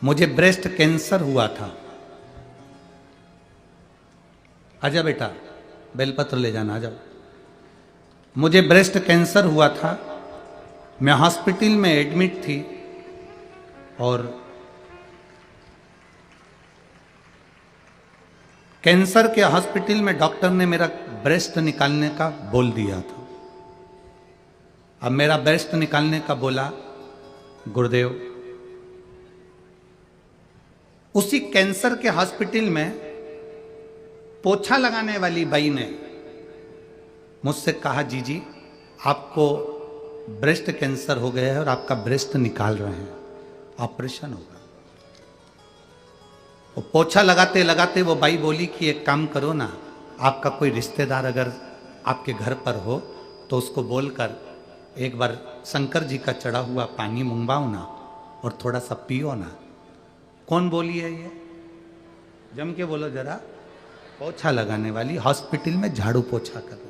मुझे ब्रेस्ट कैंसर हुआ था। आजा बेटा, बेलपत्र ले जाना, आ जाओ। मुझे ब्रेस्ट कैंसर हुआ था। मैं हॉस्पिटल में एडमिट थी और कैंसर के हॉस्पिटल में डॉक्टर ने मेरा ब्रेस्ट निकालने का बोल दिया था। अब मेरा ब्रेस्ट निकालने का बोला गुरुदेव। उसी कैंसर के हॉस्पिटल में पोछा लगाने वाली बाई ने मुझसे कहा, जीजी आपको ब्रेस्ट कैंसर हो गया है और आपका ब्रेस्ट निकाल रहे हैं, ऑपरेशन होगा। वो पोछा लगाते लगाते वो बाई बोली कि एक काम करो ना, आपका कोई रिश्तेदार अगर आपके घर पर हो तो उसको बोलकर एक बार शंकर जी का चढ़ा हुआ पानी मंगवाओ ना और थोड़ा सा पियो ना। कौन बोली है ये? जम के बोलो जरा। पोछा लगाने वाली हॉस्पिटल में झाड़ू पोछा कर रही।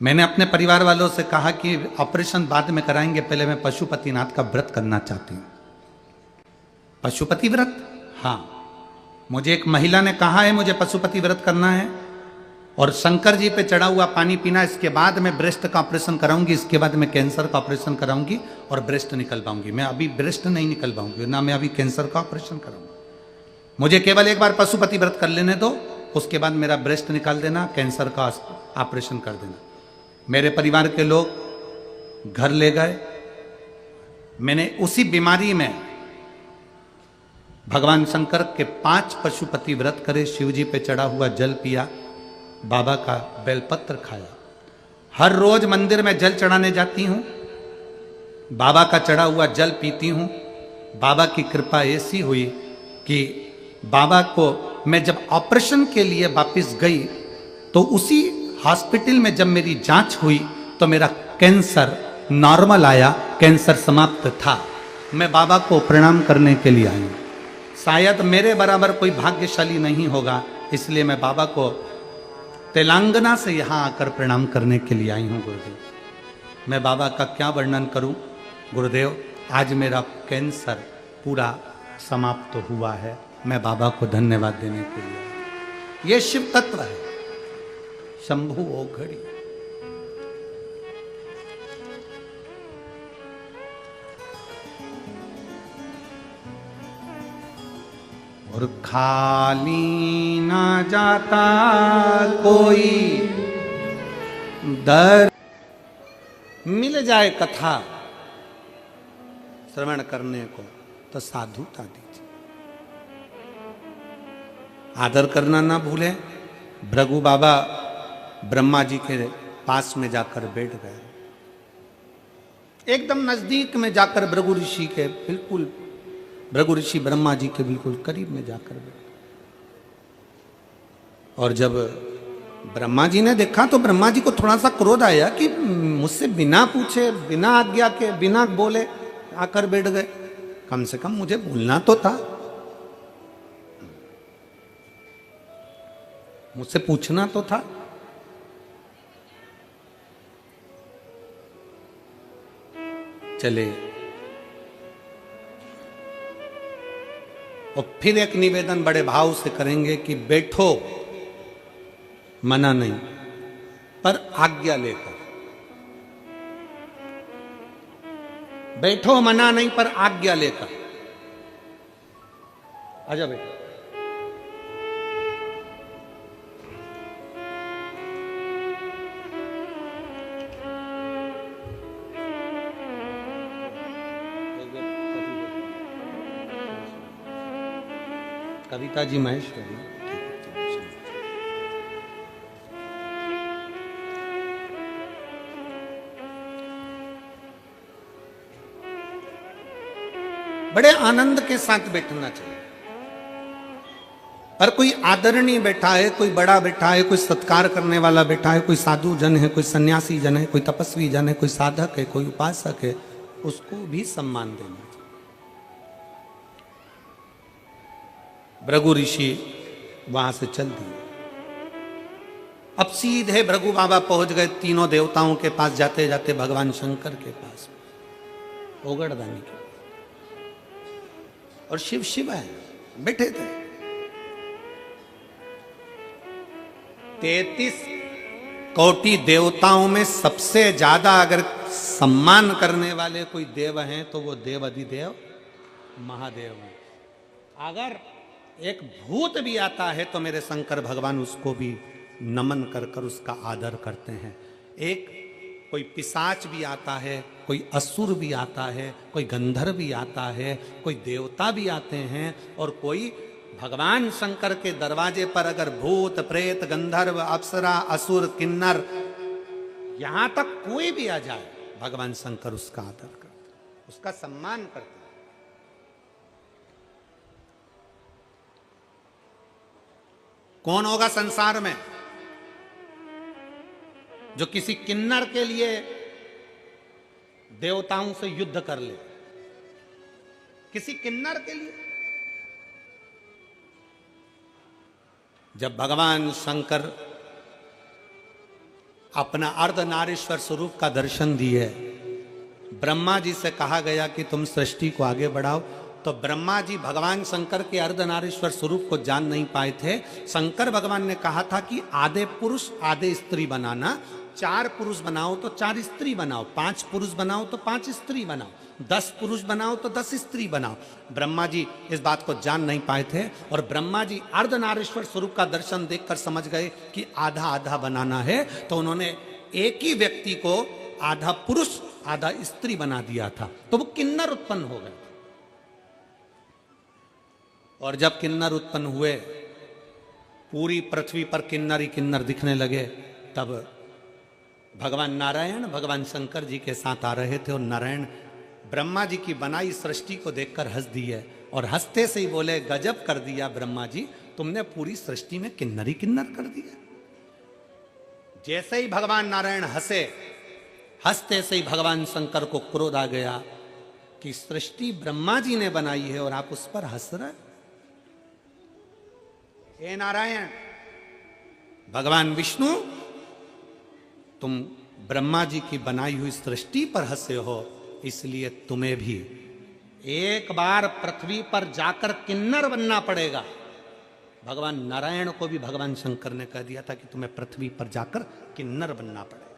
मैंने अपने परिवार वालों से कहा कि ऑपरेशन बाद में कराएंगे, पहले मैं पशुपतिनाथ का व्रत करना चाहती हूं। पशुपति व्रत? हाँ, मुझे एक महिला ने कहा है मुझे पशुपति व्रत करना है और शंकर जी पे चढ़ा हुआ पानी पीना, इसके बाद मैं ब्रेस्ट का ऑपरेशन कराऊंगी, इसके बाद मैं कैंसर का ऑपरेशन कराऊंगी और ब्रेस्ट निकल पाऊंगी। मैं अभी ब्रेस्ट नहीं निकल पाऊंगी ना, मैं अभी कैंसर का ऑपरेशन कराऊंगी। मुझे केवल एक बार पशुपति व्रत कर लेने दो, उसके बाद मेरा ब्रेस्ट निकाल देना, कैंसर का ऑपरेशन कर देना। मेरे परिवार के लोग घर ले गए। मैंने उसी बीमारी में भगवान शंकर के 5 पशुपति व्रत करे, शिव जी पे चढ़ा हुआ जल पिया, बाबा का बेलपत्र खाया। हर रोज मंदिर में जल चढ़ाने जाती हूं, बाबा का चढ़ा हुआ जल पीती हूं। बाबा की कृपा ऐसी हुई कि बाबा को मैं जब ऑपरेशन के लिए वापस गई तो उसी हॉस्पिटल में जब मेरी जांच हुई तो मेरा कैंसर नॉर्मल आया, कैंसर समाप्त था। मैं बाबा को प्रणाम करने के लिए आई हूं। शायद मेरे बराबर कोई भाग्यशाली नहीं होगा, इसलिए मैं बाबा को तेलंगाना से यहां आकर प्रणाम करने के लिए आई हूं। गुरुदेव, मैं बाबा का क्या वर्णन करूं। गुरुदेव, आज मेरा कैंसर पूरा समाप्त हुआ है। मैं बाबा को धन्यवाद देने के लिए। यह शिव तत्व है, शंभु ओ घड़ी। और खाली ना जाता कोई दर, मिल जाए कथा श्रवण करने को तो साधुता दीजिए। आदर करना ना भूले। भृगु बाबा ब्रह्मा जी के पास में जाकर बैठ गए, एकदम नजदीक में जाकर भृगु ऋषि के बिल्कुल, भृगु ऋषि ब्रह्मा जी के बिल्कुल करीब में जाकर बैठ गए। और जब ब्रह्मा जी ने देखा तो ब्रह्मा जी को थोड़ा सा क्रोध आया कि मुझसे बिना पूछे, बिना आज्ञा के, बिना बोले आकर बैठ गए। कम से कम मुझे बोलना तो था, मुझसे पूछना तो था। चले और फिर एक निवेदन बड़े भाव से करेंगे कि बैठो, मना नहीं, पर आज्ञा लेकर बैठो, मना नहीं पर आज्ञा लेकर। आजा बेटा। कविता जी महेश्वरी। बड़े आनंद के साथ बैठना चाहिए। और कोई आदरणीय बैठा है, कोई बड़ा बैठा है, कोई सत्कार करने वाला बैठा है, कोई साधु जन है, कोई सन्यासी जन है, कोई तपस्वी जन है, कोई साधक है, कोई उपासक है, उसको भी सम्मान देना चाहिए। भृगु ऋषि वहां से चल दिए। अब सीधे भृगु बाबा पहुंच गए तीनों देवताओं के पास, जाते जाते भगवान शंकर के पास, ओगड़दानी के। और शिव शिव है, बैठे थे। 33 कोटि देवताओं में सबसे ज्यादा अगर सम्मान करने वाले कोई देव हैं तो वो देव अधिदेव महादेव हैं। अगर एक भूत भी आता है तो मेरे शंकर भगवान उसको भी नमन कर कर उसका आदर करते हैं। एक कोई पिशाच भी आता है, कोई असुर भी आता है, कोई गंधर्व भी आता है, कोई देवता भी आते हैं, और कोई भगवान शंकर के दरवाजे पर अगर भूत प्रेत गंधर्व अप्सरा असुर किन्नर यहां तक कोई भी आ जाए, भगवान शंकर उसका आदर करते, उसका सम्मान करते। कौन होगा संसार में जो किसी किन्नर के लिए देवताओं से युद्ध कर ले? किसी किन्नर के लिए? जब भगवान शंकर अपना अर्धनारीश्वर स्वरूप का दर्शन दिए, ब्रह्मा जी से कहा गया कि तुम सृष्टि को आगे बढ़ाओ, तो ब्रह्मा जी भगवान शंकर के अर्धनारीश्वर स्वरूप को जान नहीं पाए थे। शंकर भगवान ने कहा था कि आधे पुरुष आधे स्त्री बनाना, 4 पुरुष बनाओ तो 4 स्त्री बनाओ, 5 पुरुष बनाओ तो 5 स्त्री बनाओ, 10 पुरुष बनाओ तो 10 स्त्री बनाओ। ब्रह्मा जी इस बात को जान नहीं पाए थे और ब्रह्मा जी अर्धनारीश्वर स्वरूप का दर्शन देखकर समझ गए कि आधा आधा बनाना है, तो उन्होंने एक ही व्यक्ति को आधा पुरुष आधा स्त्री बना दिया था, तो वो किन्नर उत्पन्न हो गए। और जब किन्नर उत्पन्न हुए, पूरी पृथ्वी पर किन्नर ही किन्नर दिखने लगे, तब भगवान नारायण भगवान शंकर जी के साथ आ रहे थे और नारायण ब्रह्मा जी की बनाई सृष्टि को देखकर हंस दिए और हंसते से ही बोले, गजब कर दिया ब्रह्मा जी, तुमने पूरी सृष्टि में किन्नर ही किन्नर कर दिया। जैसे ही भगवान नारायण हंसे, हंसते से ही भगवान शंकर को क्रोध आ गया कि सृष्टि ब्रह्मा जी ने बनाई है और आप उस पर हंस रहे। हे नारायण, भगवान विष्णु, तुम ब्रह्मा जी की बनाई हुई सृष्टि पर हंसे हो, इसलिए तुम्हें भी एक बार पृथ्वी पर जाकर किन्नर बनना पड़ेगा। भगवान नारायण को भी भगवान शंकर ने कह दिया था कि तुम्हें पृथ्वी पर जाकर किन्नर बनना पड़ेगा,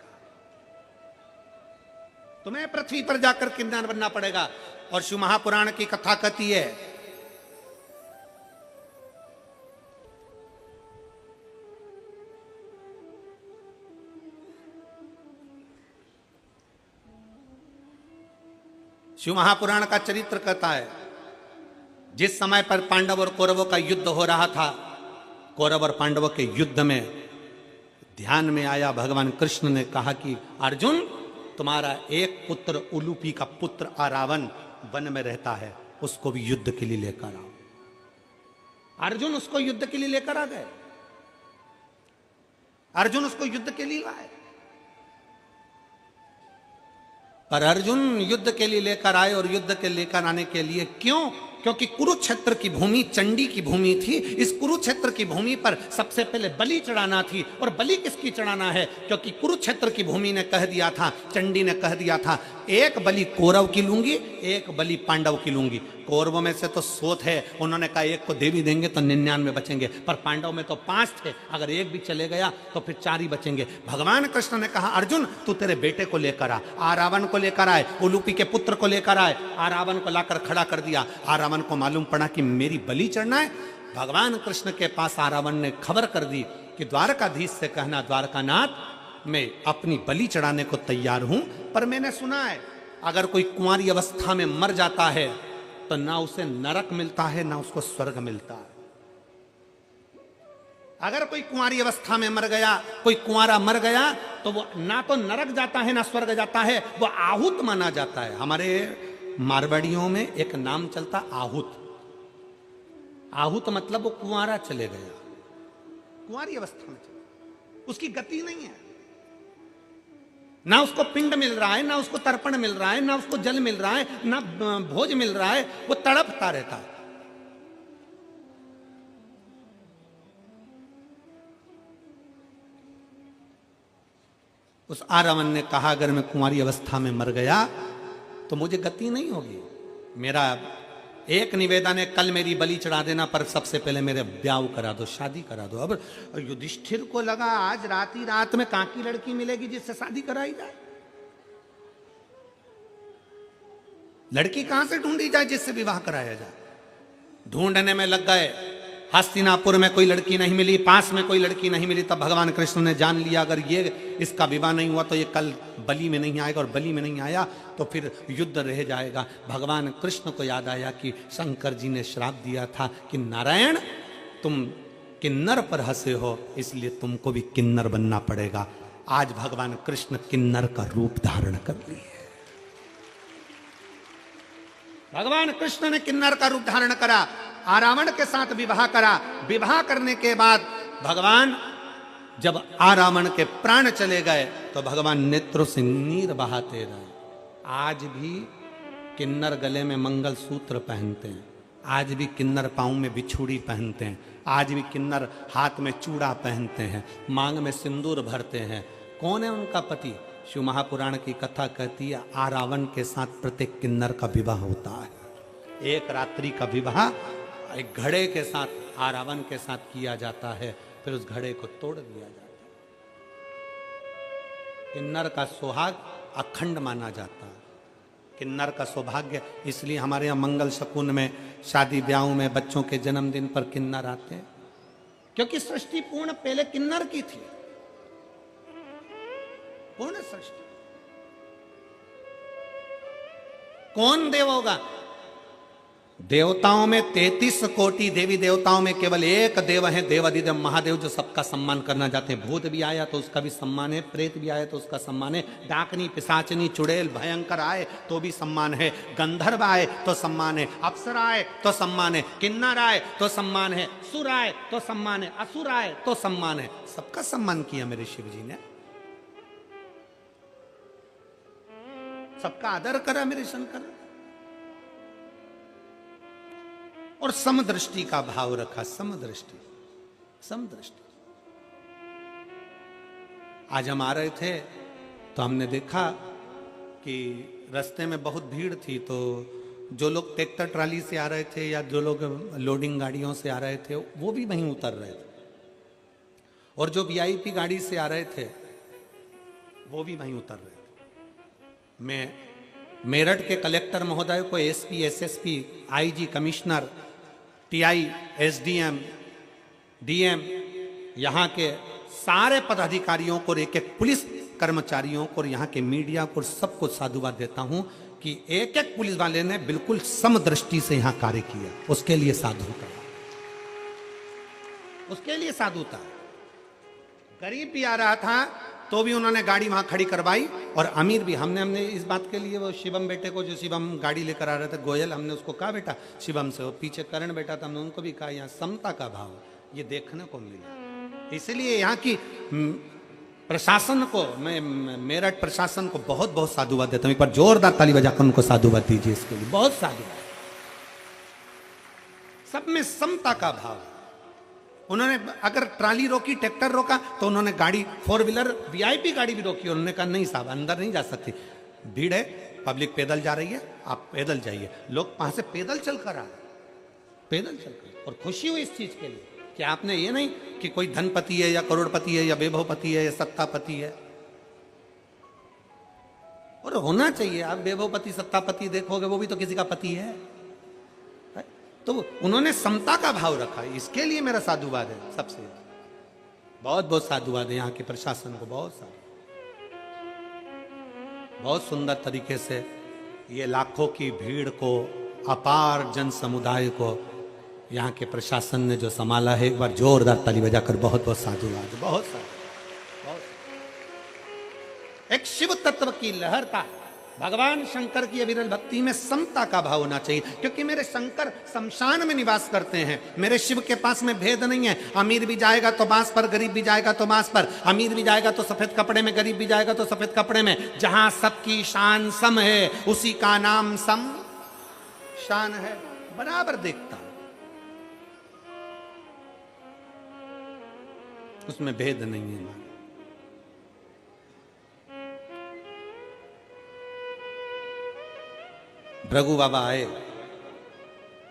तुम्हें पृथ्वी पर जाकर किन्नर बनना पड़ेगा। और शिव महापुराण की कथा कहती है, शिव महापुराण का चरित्र कहता है, जिस समय पर पांडव और कौरवों का युद्ध हो रहा था, कौरव और पांडवों के युद्ध में ध्यान में आया, भगवान कृष्ण ने कहा कि अर्जुन, तुम्हारा एक पुत्र उलूपी का पुत्र अरावन वन में रहता है, उसको भी युद्ध के लिए लेकर आओ। अर्जुन उसको युद्ध के लिए लेकर आ गए, अर्जुन उसको युद्ध के लिए लाए। पर अर्जुन युद्ध के लिए लेकर आए और युद्ध के लेकर आने के लिए क्यों? क्योंकि कुरुक्षेत्र की भूमि चंडी की भूमि थी। इस कुरुक्षेत्र की भूमि पर सबसे पहले बलि चढ़ाना थी। और बलि किसकी चढ़ाना है? क्योंकि कुरुक्षेत्र की भूमि ने कह दिया था, चंडी ने कह दिया था, एक बलि कौरव की लूंगी, एक बलि पांडव की लूंगी। कौरवों में से तो 100 थे, उन्होंने कहा एक को देवी देंगे तो 99 बचेंगे, पर पांडव में तो 5 थे, अगर एक भी चले गया तो फिर 4 ही बचेंगे। भगवान कृष्ण ने कहा, अर्जुन तू तेरे बेटे को लेकर आ, रावण को लेकर आए, उलूपी के पुत्र को लेकर आए। रावण को लाकर खड़ा कर दिया। रावण को मालूम पड़ा कि मेरी बलि चढ़ना है। भगवान कृष्ण के पास रावण ने खबर कर दी कि द्वारकाधीश से कहना, द्वारकानाथ मैं अपनी बलि चढ़ाने को तैयार हूं, पर मैंने सुना है अगर कोई कुंवारी अवस्था में मर जाता है तो ना उसे नरक मिलता है ना उसको स्वर्ग मिलता है। अगर कोई कुंवारी अवस्था में मर गया, कोई कुंवारा मर गया, तो वो ना तो नरक जाता है ना स्वर्ग जाता है, वो आहूत माना जाता है। हमारे मारवाड़ियों में एक नाम चलता आहूत। आहूत मतलब वो कुंवारा चले गया, कुंवारी अवस्था में चले, उसकी गति नहीं है, ना उसको पिंड मिल रहा है, ना उसको तर्पण मिल रहा है, ना उसको जल मिल रहा है, ना भोज मिल रहा है, वो तड़पता रहता है। उस रावण ने कहा, अगर मैं कुंवारी अवस्था में मर गया तो मुझे गति नहीं होगी। मेरा एक निवेदन है, कल मेरी बलि चढ़ा देना, पर सबसे पहले मेरे ब्याह करा दो, शादी करा दो। अब युधिष्ठिर को लगा आज रात में कहां की लड़की मिलेगी जिससे शादी कराई जाए, लड़की कहां से ढूंढी जाए जिससे विवाह कराया जाए। ढूंढने में लग गए। हस्तिनापुर में कोई लड़की नहीं मिली, पास में कोई लड़की नहीं मिली। तब भगवान कृष्ण ने जान लिया, अगर ये इसका विवाह नहीं हुआ तो ये कल बलि में नहीं आएगा, और बलि में नहीं आया तो फिर युद्ध रह जाएगा। भगवान कृष्ण को याद आया कि शंकर जी ने श्राप दिया था कि नारायण तुम किन्नर पर हंसे हो, इसलिए तुमको भी किन्नर बनना पड़ेगा। आज भगवान कृष्ण किन्नर का रूप धारण कर लिए। भगवान कृष्ण ने किन्नर का रूप धारण करा, रावण के साथ विवाह करा। विवाह करने के बाद भगवान जब आरावण के प्राण चले गए तो भगवान नेत्रों से नीर बहाते रहे। आज भी किन्नर गले में मंगलसूत्र पहनते हैं, आज भी किन्नर पाँव में बिछुड़ी पहनते हैं, आज भी किन्नर हाथ में चूड़ा पहनते हैं, मांग में सिंदूर भरते हैं। कौन है उनका पति? शिव महापुराण की कथा कहती है आरावण के साथ प्रत्येक किन्नर का विवाह होता है। एक रात्रि का विवाह एक घड़े के साथ आरावण के साथ किया जाता है, फिर उस घड़े को तोड़ दिया जाता है। किन्नर का सुहाग अखंड माना जाता है। किन्नर का सौभाग्य, इसलिए हमारे यहाँ मंगल शकुन में, शादी ब्याहों में, बच्चों के जन्मदिन पर किन्नर आते हैं, क्योंकि सृष्टि पूर्ण पहले किन्नर की थी। पूर्ण सृष्टि। कौन देव होगा? देवताओं में 33 कोटि देवी देवताओं में केवल एक देव है, देवाधिदेव महादेव, जो सबका सम्मान करना चाहते हैं। भूत भी आया तो उसका भी सम्मान है, प्रेत भी आया तो उसका सम्मान है, डाकनी, पिशाचनी, चुड़ैल, भयंकर आए तो भी सम्मान है, गंधर्व आए तो सम्मान है, अप्सरा आए तो सम्मान है, किन्नर आए तो सम्मान है, सुर आए तो सम्मान है, असुर आए तो सम्मान है। सबका सम्मान किया मेरे शिव जी ने, सबका आदर करा मेरे शंकर, और समदृष्टि का भाव रखा। समदृष्टि, समदृष्टि। आज हम आ रहे थे तो हमने देखा कि रास्ते में बहुत भीड़ थी, तो जो लोग ट्रैक्टर ट्राली से आ रहे थे या जो लोग लोडिंग गाड़ियों से आ रहे थे वो भी वहीं उतर रहे थे, और जो वीआईपी गाड़ी से आ रहे थे वो भी वहीं उतर रहे थे। मैं मेरठ के कलेक्टर महोदय को, SP, SSP, IG, commissioner, TI, SDM, DM, यहाँ के सारे पदाधिकारियों को, एक एक पुलिस कर्मचारियों को, और यहाँ के मीडिया को, सबको साधुवाद देता हूँ कि एक एक पुलिस वाले ने बिल्कुल समदृष्टि से यहाँ कार्य किया। उसके लिए साधुता, उसके लिए साधुता। गरीब भी आ रहा था तो भी उन्होंने गाड़ी वहां खड़ी करवाई, और अमीर भी। हमने इस बात के लिए वो शिवम बेटे को, जो शिवम गाड़ी लेकर आ रहे थे, गोयल, हमने उसको कहा बेटा शिवम से, वो पीछे करण बेटा था, हमने उनको भी कहा यहाँ समता का भाव ये देखने को मिला। इसलिए यहाँ की प्रशासन को, मैं मेरठ प्रशासन को बहुत बहुत साधुवाद देता हूँ। एक बार जोरदार ताली बजाकर उनको साधुवाद दीजिए इसके लिए, बहुत साधुवाद। सब में समता का भाव। उन्होंने अगर ट्राली रोकी, ट्रैक्टर रोका, तो उन्होंने गाड़ी, 4 व्हीलर वीआईपी गाड़ी भी रोकी। उन्होंने कहा नहीं साहब, अंदर नहीं जा सकती, भीड़ है, पब्लिक पैदल जा रही है, आप पैदल जाइए। लोग वहां से पैदल चलकर आए, पैदल चलकर, और खुशी हुई इस चीज के लिए कि आपने ये नहीं कि कोई धनपति है या करोड़पति है या वैभवपति है या सत्तापति है। और होना चाहिए, आप वैभवपति सत्तापति देखोगे वो भी तो किसी का पति है। तो उन्होंने समता का भाव रखा, इसके लिए मेरा साधुवाद है। सबसे बहुत बहुत साधुवाद है यहाँ के प्रशासन को, बहुत सारा, बहुत सुंदर तरीके से ये लाखों की भीड़ को, अपार जन समुदाय को यहाँ के प्रशासन ने जो संभाला है, एक बार जोरदार ताली बजाकर बहुत बहुत साधुवाद, बहुत सारा, बहुत। एक शिव तत्व की लहर का, भगवान शंकर की अविरल भक्ति में समता का भाव होना चाहिए, क्योंकि मेरे शंकर शमशान में निवास करते हैं। मेरे शिव के पास में भेद नहीं है। अमीर भी जाएगा तो बांस पर, गरीब भी जाएगा तो बांस पर, अमीर भी जाएगा तो सफेद कपड़े में, गरीब भी जाएगा तो सफेद कपड़े में। जहां सबकी शान सम है उसी का नाम सम शान है। बराबर देखता, उसमें भेद नहीं है। भृगु बाबा आए,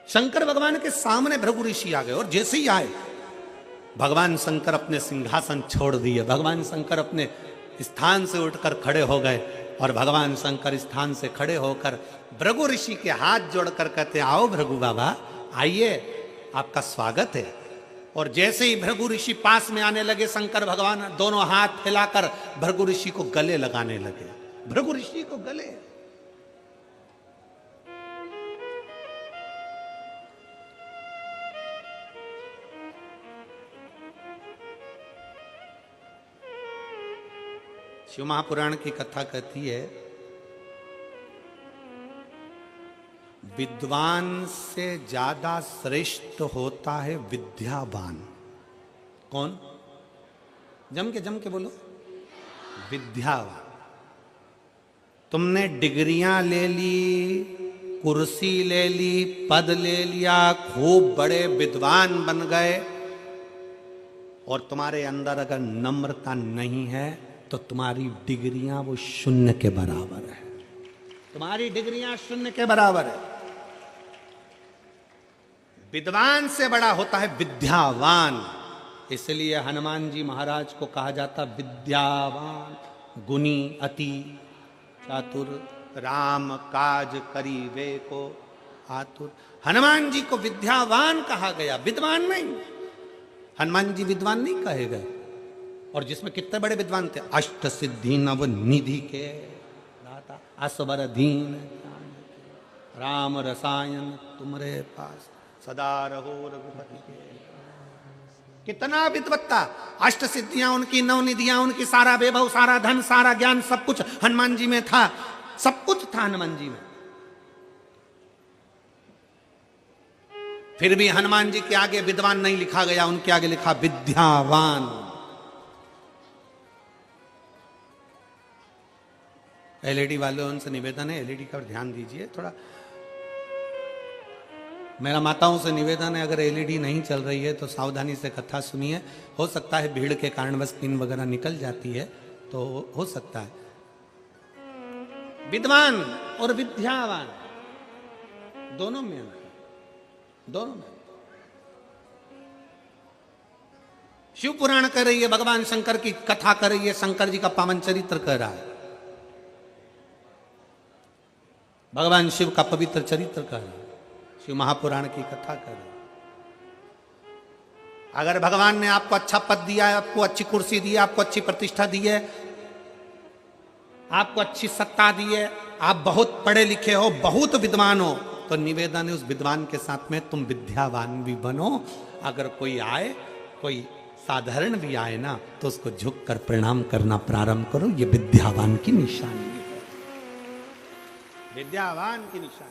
शंकर भगवान के सामने भृगु ऋषि आ गए, और जैसे ही आए भगवान शंकर अपने सिंहासन छोड़ दिए। भगवान शंकर अपने स्थान से उठकर खड़े हो गए, और भगवान शंकर स्थान से खड़े होकर भृगु ऋषि के हाथ जोड़कर कहते, आओ भृगु बाबा, आइए, आपका स्वागत है। और जैसे ही भृगु ऋषि पास में आने लगे, शंकर भगवान दोनों हाथ फैलाकर भृगु ऋषि को गले लगाने लगे। भृगु ऋषि को गले। शिव महापुराण की कथा कहती है, विद्वान से ज्यादा श्रेष्ठ होता है विद्यावान। कौन? जम के बोलो। विद्यावान। तुमने डिग्रियां ले ली, कुर्सी ले ली, पद ले लिया, खूब बड़े विद्वान बन गए, और तुम्हारे अंदर अगर नम्रता नहीं है तो तुम्हारी डिग्रियां वो शून्य के बराबर है। तुम्हारी डिग्रियां शून्य के बराबर है। विद्वान से बड़ा होता है विद्यावान। इसलिए हनुमान जी महाराज को कहा जाता विद्यावान, गुणी, अति चातुर, राम काज करीबे को आतुर। हनुमान जी को विद्यावान कहा गया, विद्वान नहीं। हनुमान जी विद्वान नहीं कहे गए। और जिसमें कितने बड़े विद्वान थे, अष्ट सिद्धि नव निधि के दाता, असबर दीन राम रसायन तुमरे पास, सदा रहो रघुपति के। कितना विद्वत्ता, अष्ट सिद्धियां उनकी, नव निधियां उनकी, सारा वैभव, सारा धन, सारा ज्ञान, सब कुछ हनुमान जी में था। सब कुछ था हनुमान जी में। फिर भी हनुमान जी के आगे विद्वान नहीं लिखा गया, उनके आगे लिखा विद्यावान। एलईडी वालों उनसे निवेदन है, एलईडी का ध्यान दीजिए थोड़ा। मेरा माताओं से निवेदन है, अगर एलईडी नहीं चल रही है तो सावधानी से कथा सुनिए। हो सकता है भीड़ के कारण बस पिन वगैरह निकल जाती है, तो हो सकता है। विद्वान और विद्यावान दोनों में, दोनों में। शिव पुराण कर रही है, भगवान शंकर की कथा कर रही है, शंकर जी का पावन चरित्र कर रहा है, भगवान शिव का पवित्र चरित्र कर रहा है, शिव महापुराण की कथा कर रहा है। अगर भगवान ने आपको अच्छा पद दिया है, आपको अच्छी कुर्सी दी है, आपको अच्छी प्रतिष्ठा दी है, आपको अच्छी सत्ता दी है, आप बहुत पढ़े लिखे हो, बहुत विद्वान हो, तो निवेदन है उस विद्वान के साथ में तुम विद्यावान भी बनो। अगर कोई आए, कोई साधारण भी आए ना, तो उसको झुक कर प्रणाम करना प्रारंभ करो। ये विद्यावान की निशानी है, विद्यावान की निशानी।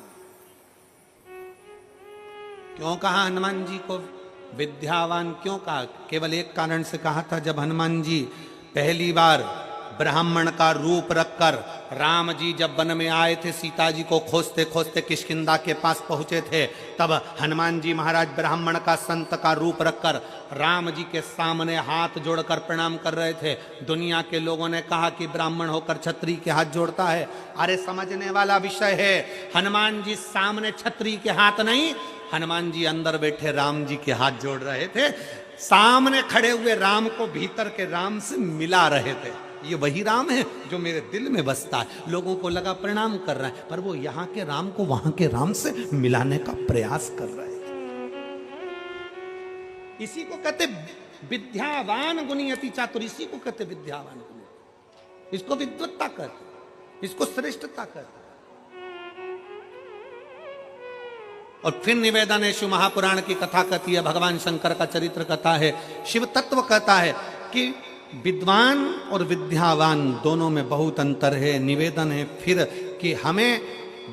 क्यों कहा हनुमान जी को विद्यावान? क्यों कहा? केवल एक कारण से कहा था। जब हनुमान जी पहली बार ब्राह्मण का रूप रखकर, राम जी जब वन में आए थे, सीता जी को खोजते खोजते किष्किंधा के पास पहुंचे थे, तब हनुमान जी महाराज ब्राह्मण का, संत का रूप रखकर राम जी के सामने हाथ जोड़कर प्रणाम कर रहे थे। दुनिया के लोगों ने कहा कि ब्राह्मण होकर छत्री के हाथ जोड़ता है। अरे समझने वाला विषय है। हनुमान जी सामने छत्री के हाथ नहीं, हनुमान जी अंदर बैठे राम जी के हाथ जोड़ रहे थे। सामने खड़े हुए राम को भीतर के राम से मिला रहे थे। ये वही राम है जो मेरे दिल में बसता है। लोगों को लगा प्रणाम कर रहा है, पर वो यहाँ के राम को वहां के राम से मिलाने का प्रयास कर रहे थे। इसी को कहते विद्यावान गुणी अति चातुर। इसी को कहते विद्यावान गुणी। इसको विद्वत्ता कहते, इसको श्रेष्ठता कहते। और फिर निवेदन है, शिव महापुराण की कथा कहती है, भगवान शंकर का चरित्र कथा है, शिव तत्व कहता है कि विद्वान और विद्यावान दोनों में बहुत अंतर है। निवेदन है फिर कि हमें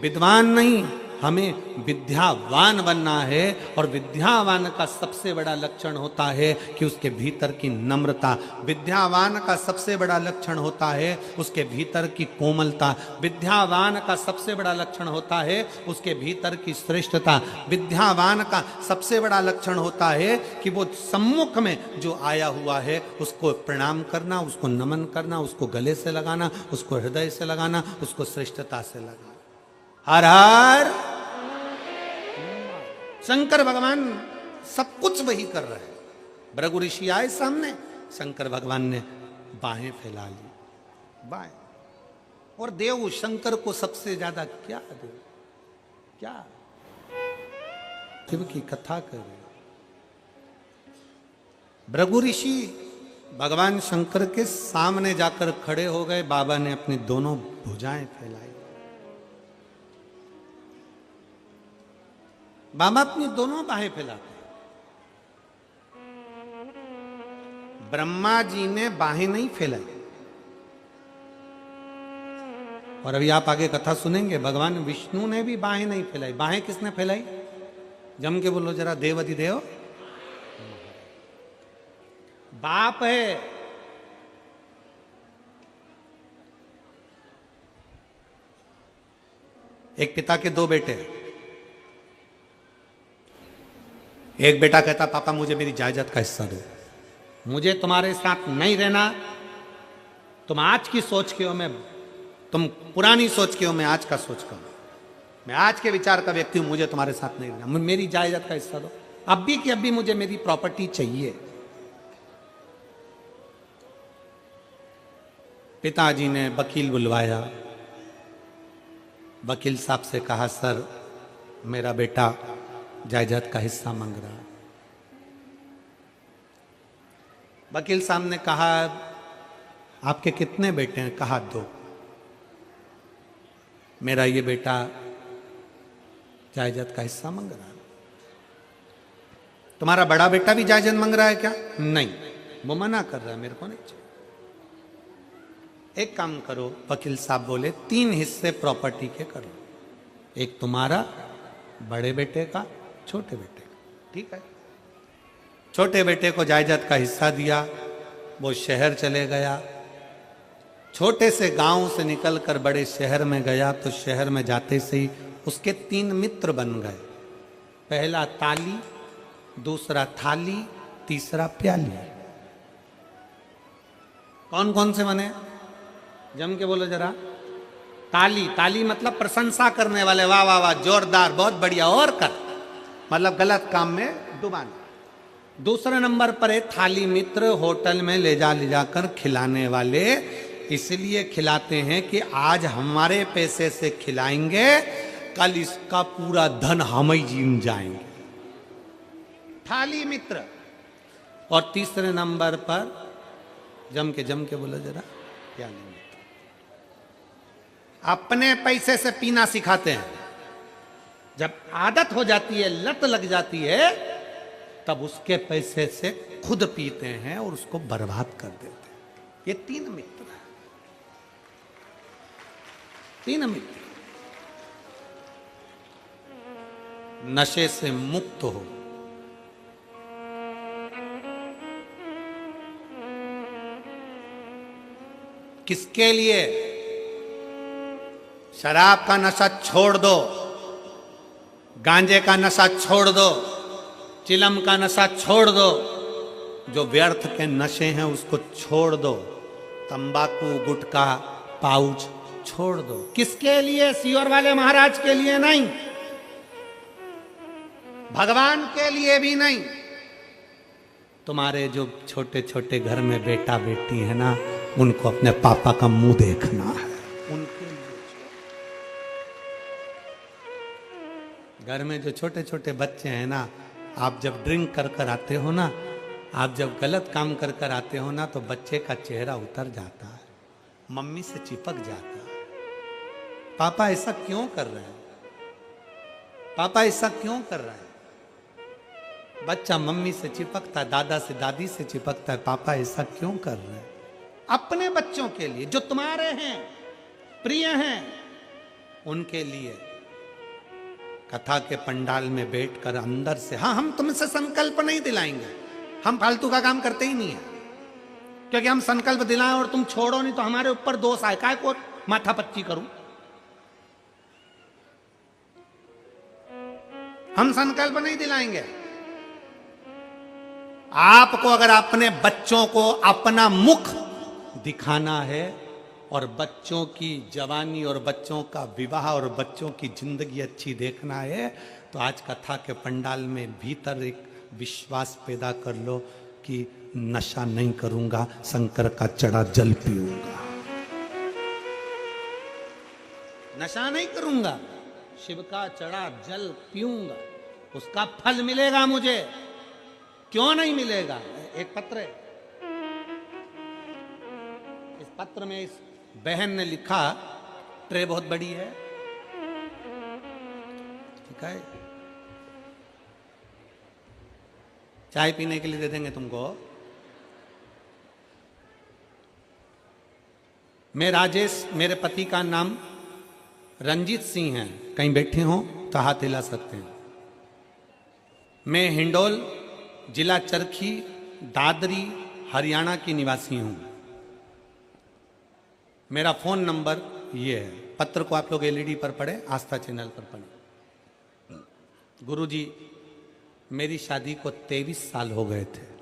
विद्वान नहीं, हमें विद्यावान बनना है। और विद्यावान का सबसे बड़ा लक्षण होता है कि उसके भीतर की नम्रता। विद्यावान का सबसे बड़ा लक्षण होता है उसके भीतर की कोमलता। विद्यावान का सबसे बड़ा लक्षण होता है उसके भीतर की श्रेष्ठता। विद्यावान का सबसे बड़ा लक्षण होता है कि वो सम्मुख में जो आया हुआ है उसको प्रणाम करना, उसको नमन करना, उसको गले से लगाना, उसको हृदय से लगाना, उसको श्रेष्ठता से लगाना। हर हर शंकर भगवान सब कुछ वही कर रहे हैं। भृगु ऋषि आए सामने, शंकर भगवान ने बाहें फैला ली, बाहें। और देव शंकर को सबसे ज्यादा क्या दे, क्या शिव की कथा करे। भृगु ऋषि भगवान शंकर के सामने जाकर खड़े हो गए। बाबा ने अपनी दोनों भुजाएं फैलाई। बाबा अपनी दोनों बाहें फैलाते। ब्रह्मा जी ने बाहें नहीं फैलाई। और अभी आप आगे कथा सुनेंगे, भगवान विष्णु ने भी बाहें नहीं फैलाई। बाहें किसने फैलाई? जम के बोलो जरा, देव अधिदेव। बाप है। एक पिता के दो बेटे। एक बेटा कहता पापा मुझे मेरी जायदाद का हिस्सा दो, मुझे तुम्हारे साथ नहीं रहना, तुम आज की सोच के हो, मैं तुम पुरानी सोच के हो, मैं आज का सोच का हूं, मैं आज के विचार का व्यक्ति हूं, मुझे तुम्हारे साथ नहीं रहना, मेरी जायदाद का हिस्सा दो, अब भी कि अभी मुझे मेरी प्रॉपर्टी चाहिए। पिताजी ने वकील बुलवाया, वकील साहब से कहा सर मेरा बेटा जायदाद का हिस्सा मांग रहा। वकील साहब ने कहा आपके कितने बेटे हैं? कहा दो। मेरा ये बेटा जायदाद का हिस्सा मांग रहा है। तुम्हारा बड़ा बेटा भी जायदाद मांग रहा है क्या? नहीं, वो मना कर रहा है, मेरे को नहीं चाहिए। एक काम करो, वकील साहब बोले 3 हिस्से प्रॉपर्टी के करो, एक तुम्हारा, बड़े बेटे का, छोटे बेटे का। ठीक है। छोटे बेटे को जायदाद का हिस्सा दिया, वो शहर चले गया। छोटे से गांव से निकलकर बड़े शहर में गया तो शहर में जाते से ही उसके 3 मित्र बन गए। पहला ताली, दूसरा थाली, तीसरा प्याली। कौन कौन से बने? जम के बोलो जरा। ताली, ताली मतलब प्रशंसा करने वाले, वाह वाह वाह, जोरदार, बहुत बढ़िया, और कर, मतलब गलत काम में डुबाना। दूसरे नंबर पर है थाली मित्र, होटल में ले जाकर खिलाने वाले, इसलिए खिलाते हैं कि आज हमारे पैसे से खिलाएंगे, कल इसका पूरा धन हम ही जीन जाएंगे। थाली मित्र। और तीसरे नंबर पर जम के बोलो जरा, प्याली मित्र। अपने पैसे से पीना सिखाते हैं, जब आदत हो जाती है, लत लग जाती है, तब उसके पैसे से खुद पीते हैं और उसको बर्बाद कर देते हैं। ये 3 मित्र हैं, 3 मित्र। नशे से मुक्त हो, किसके लिए? शराब का नशा छोड़ दो, गांजे का नशा छोड़ दो, चिलम का नशा छोड़ दो, जो व्यर्थ के नशे हैं उसको छोड़ दो, तंबाकू, गुटखा, पाउच छोड़ दो। किसके लिए? सीहोर वाले महाराज के लिए नहीं, भगवान के लिए भी नहीं, तुम्हारे जो छोटे छोटे घर में बेटा बेटी है ना, उनको अपने पापा का मुंह देखना है, उनके लिए। घर में जो छोटे छोटे बच्चे हैं ना, आप जब ड्रिंक कर आते हो ना, आप जब गलत काम कर आते हो ना, तो बच्चे का चेहरा उतर जाता है, मम्मी से चिपक जाता है। पापा ऐसा क्यों कर रहे हैं? पापा ऐसा क्यों कर रहे हैं? बच्चा मम्मी से चिपकता है, दादा से, दादी से चिपकता है, पापा ऐसा क्यों कर रहे हैं? अपने बच्चों के लिए, जो तुम्हारे हैं, प्रिय हैं, उनके लिए। कथा के पंडाल में बैठकर अंदर से, हाँ हम तुमसे संकल्प नहीं दिलाएंगे, हम फालतू का काम करते ही नहीं है, क्योंकि हम संकल्प दिलाएं और तुम छोड़ो नहीं तो हमारे ऊपर दोष आए, काय को माथा पच्ची करूं। हम संकल्प नहीं दिलाएंगे। आपको अगर अपने बच्चों को अपना मुख दिखाना है और बच्चों की जवानी और बच्चों का विवाह और बच्चों की जिंदगी अच्छी देखना है, तो आज कथा के पंडाल में भीतर एक विश्वास पैदा कर लो कि नशा नहीं करूंगा, शंकर का चढ़ा जल पीऊंगा। नशा नहीं करूंगा, शिव का चढ़ा जल पीऊंगा, उसका फल मिलेगा मुझे। क्यों नहीं मिलेगा? एक पत्र है, इस पत्र में इस बहन ने लिखा, ट्रे बहुत बड़ी है, ठीक है, चाय पीने के लिए दे देंगे तुमको। मैं राजेश, मेरे पति का नाम रंजीत सिंह है, कहीं बैठे हो तो हाथ हिला सकते हैं। मैं हिंडोल, जिला चरखी, दादरी, हरियाणा की निवासी हूं। मेरा फोन नंबर ये है। पत्र को आप लोग एलईडी पर पढ़े, आस्था चैनल पर पढ़े। गुरुजी, मेरी शादी को 23 साल हो गए थे।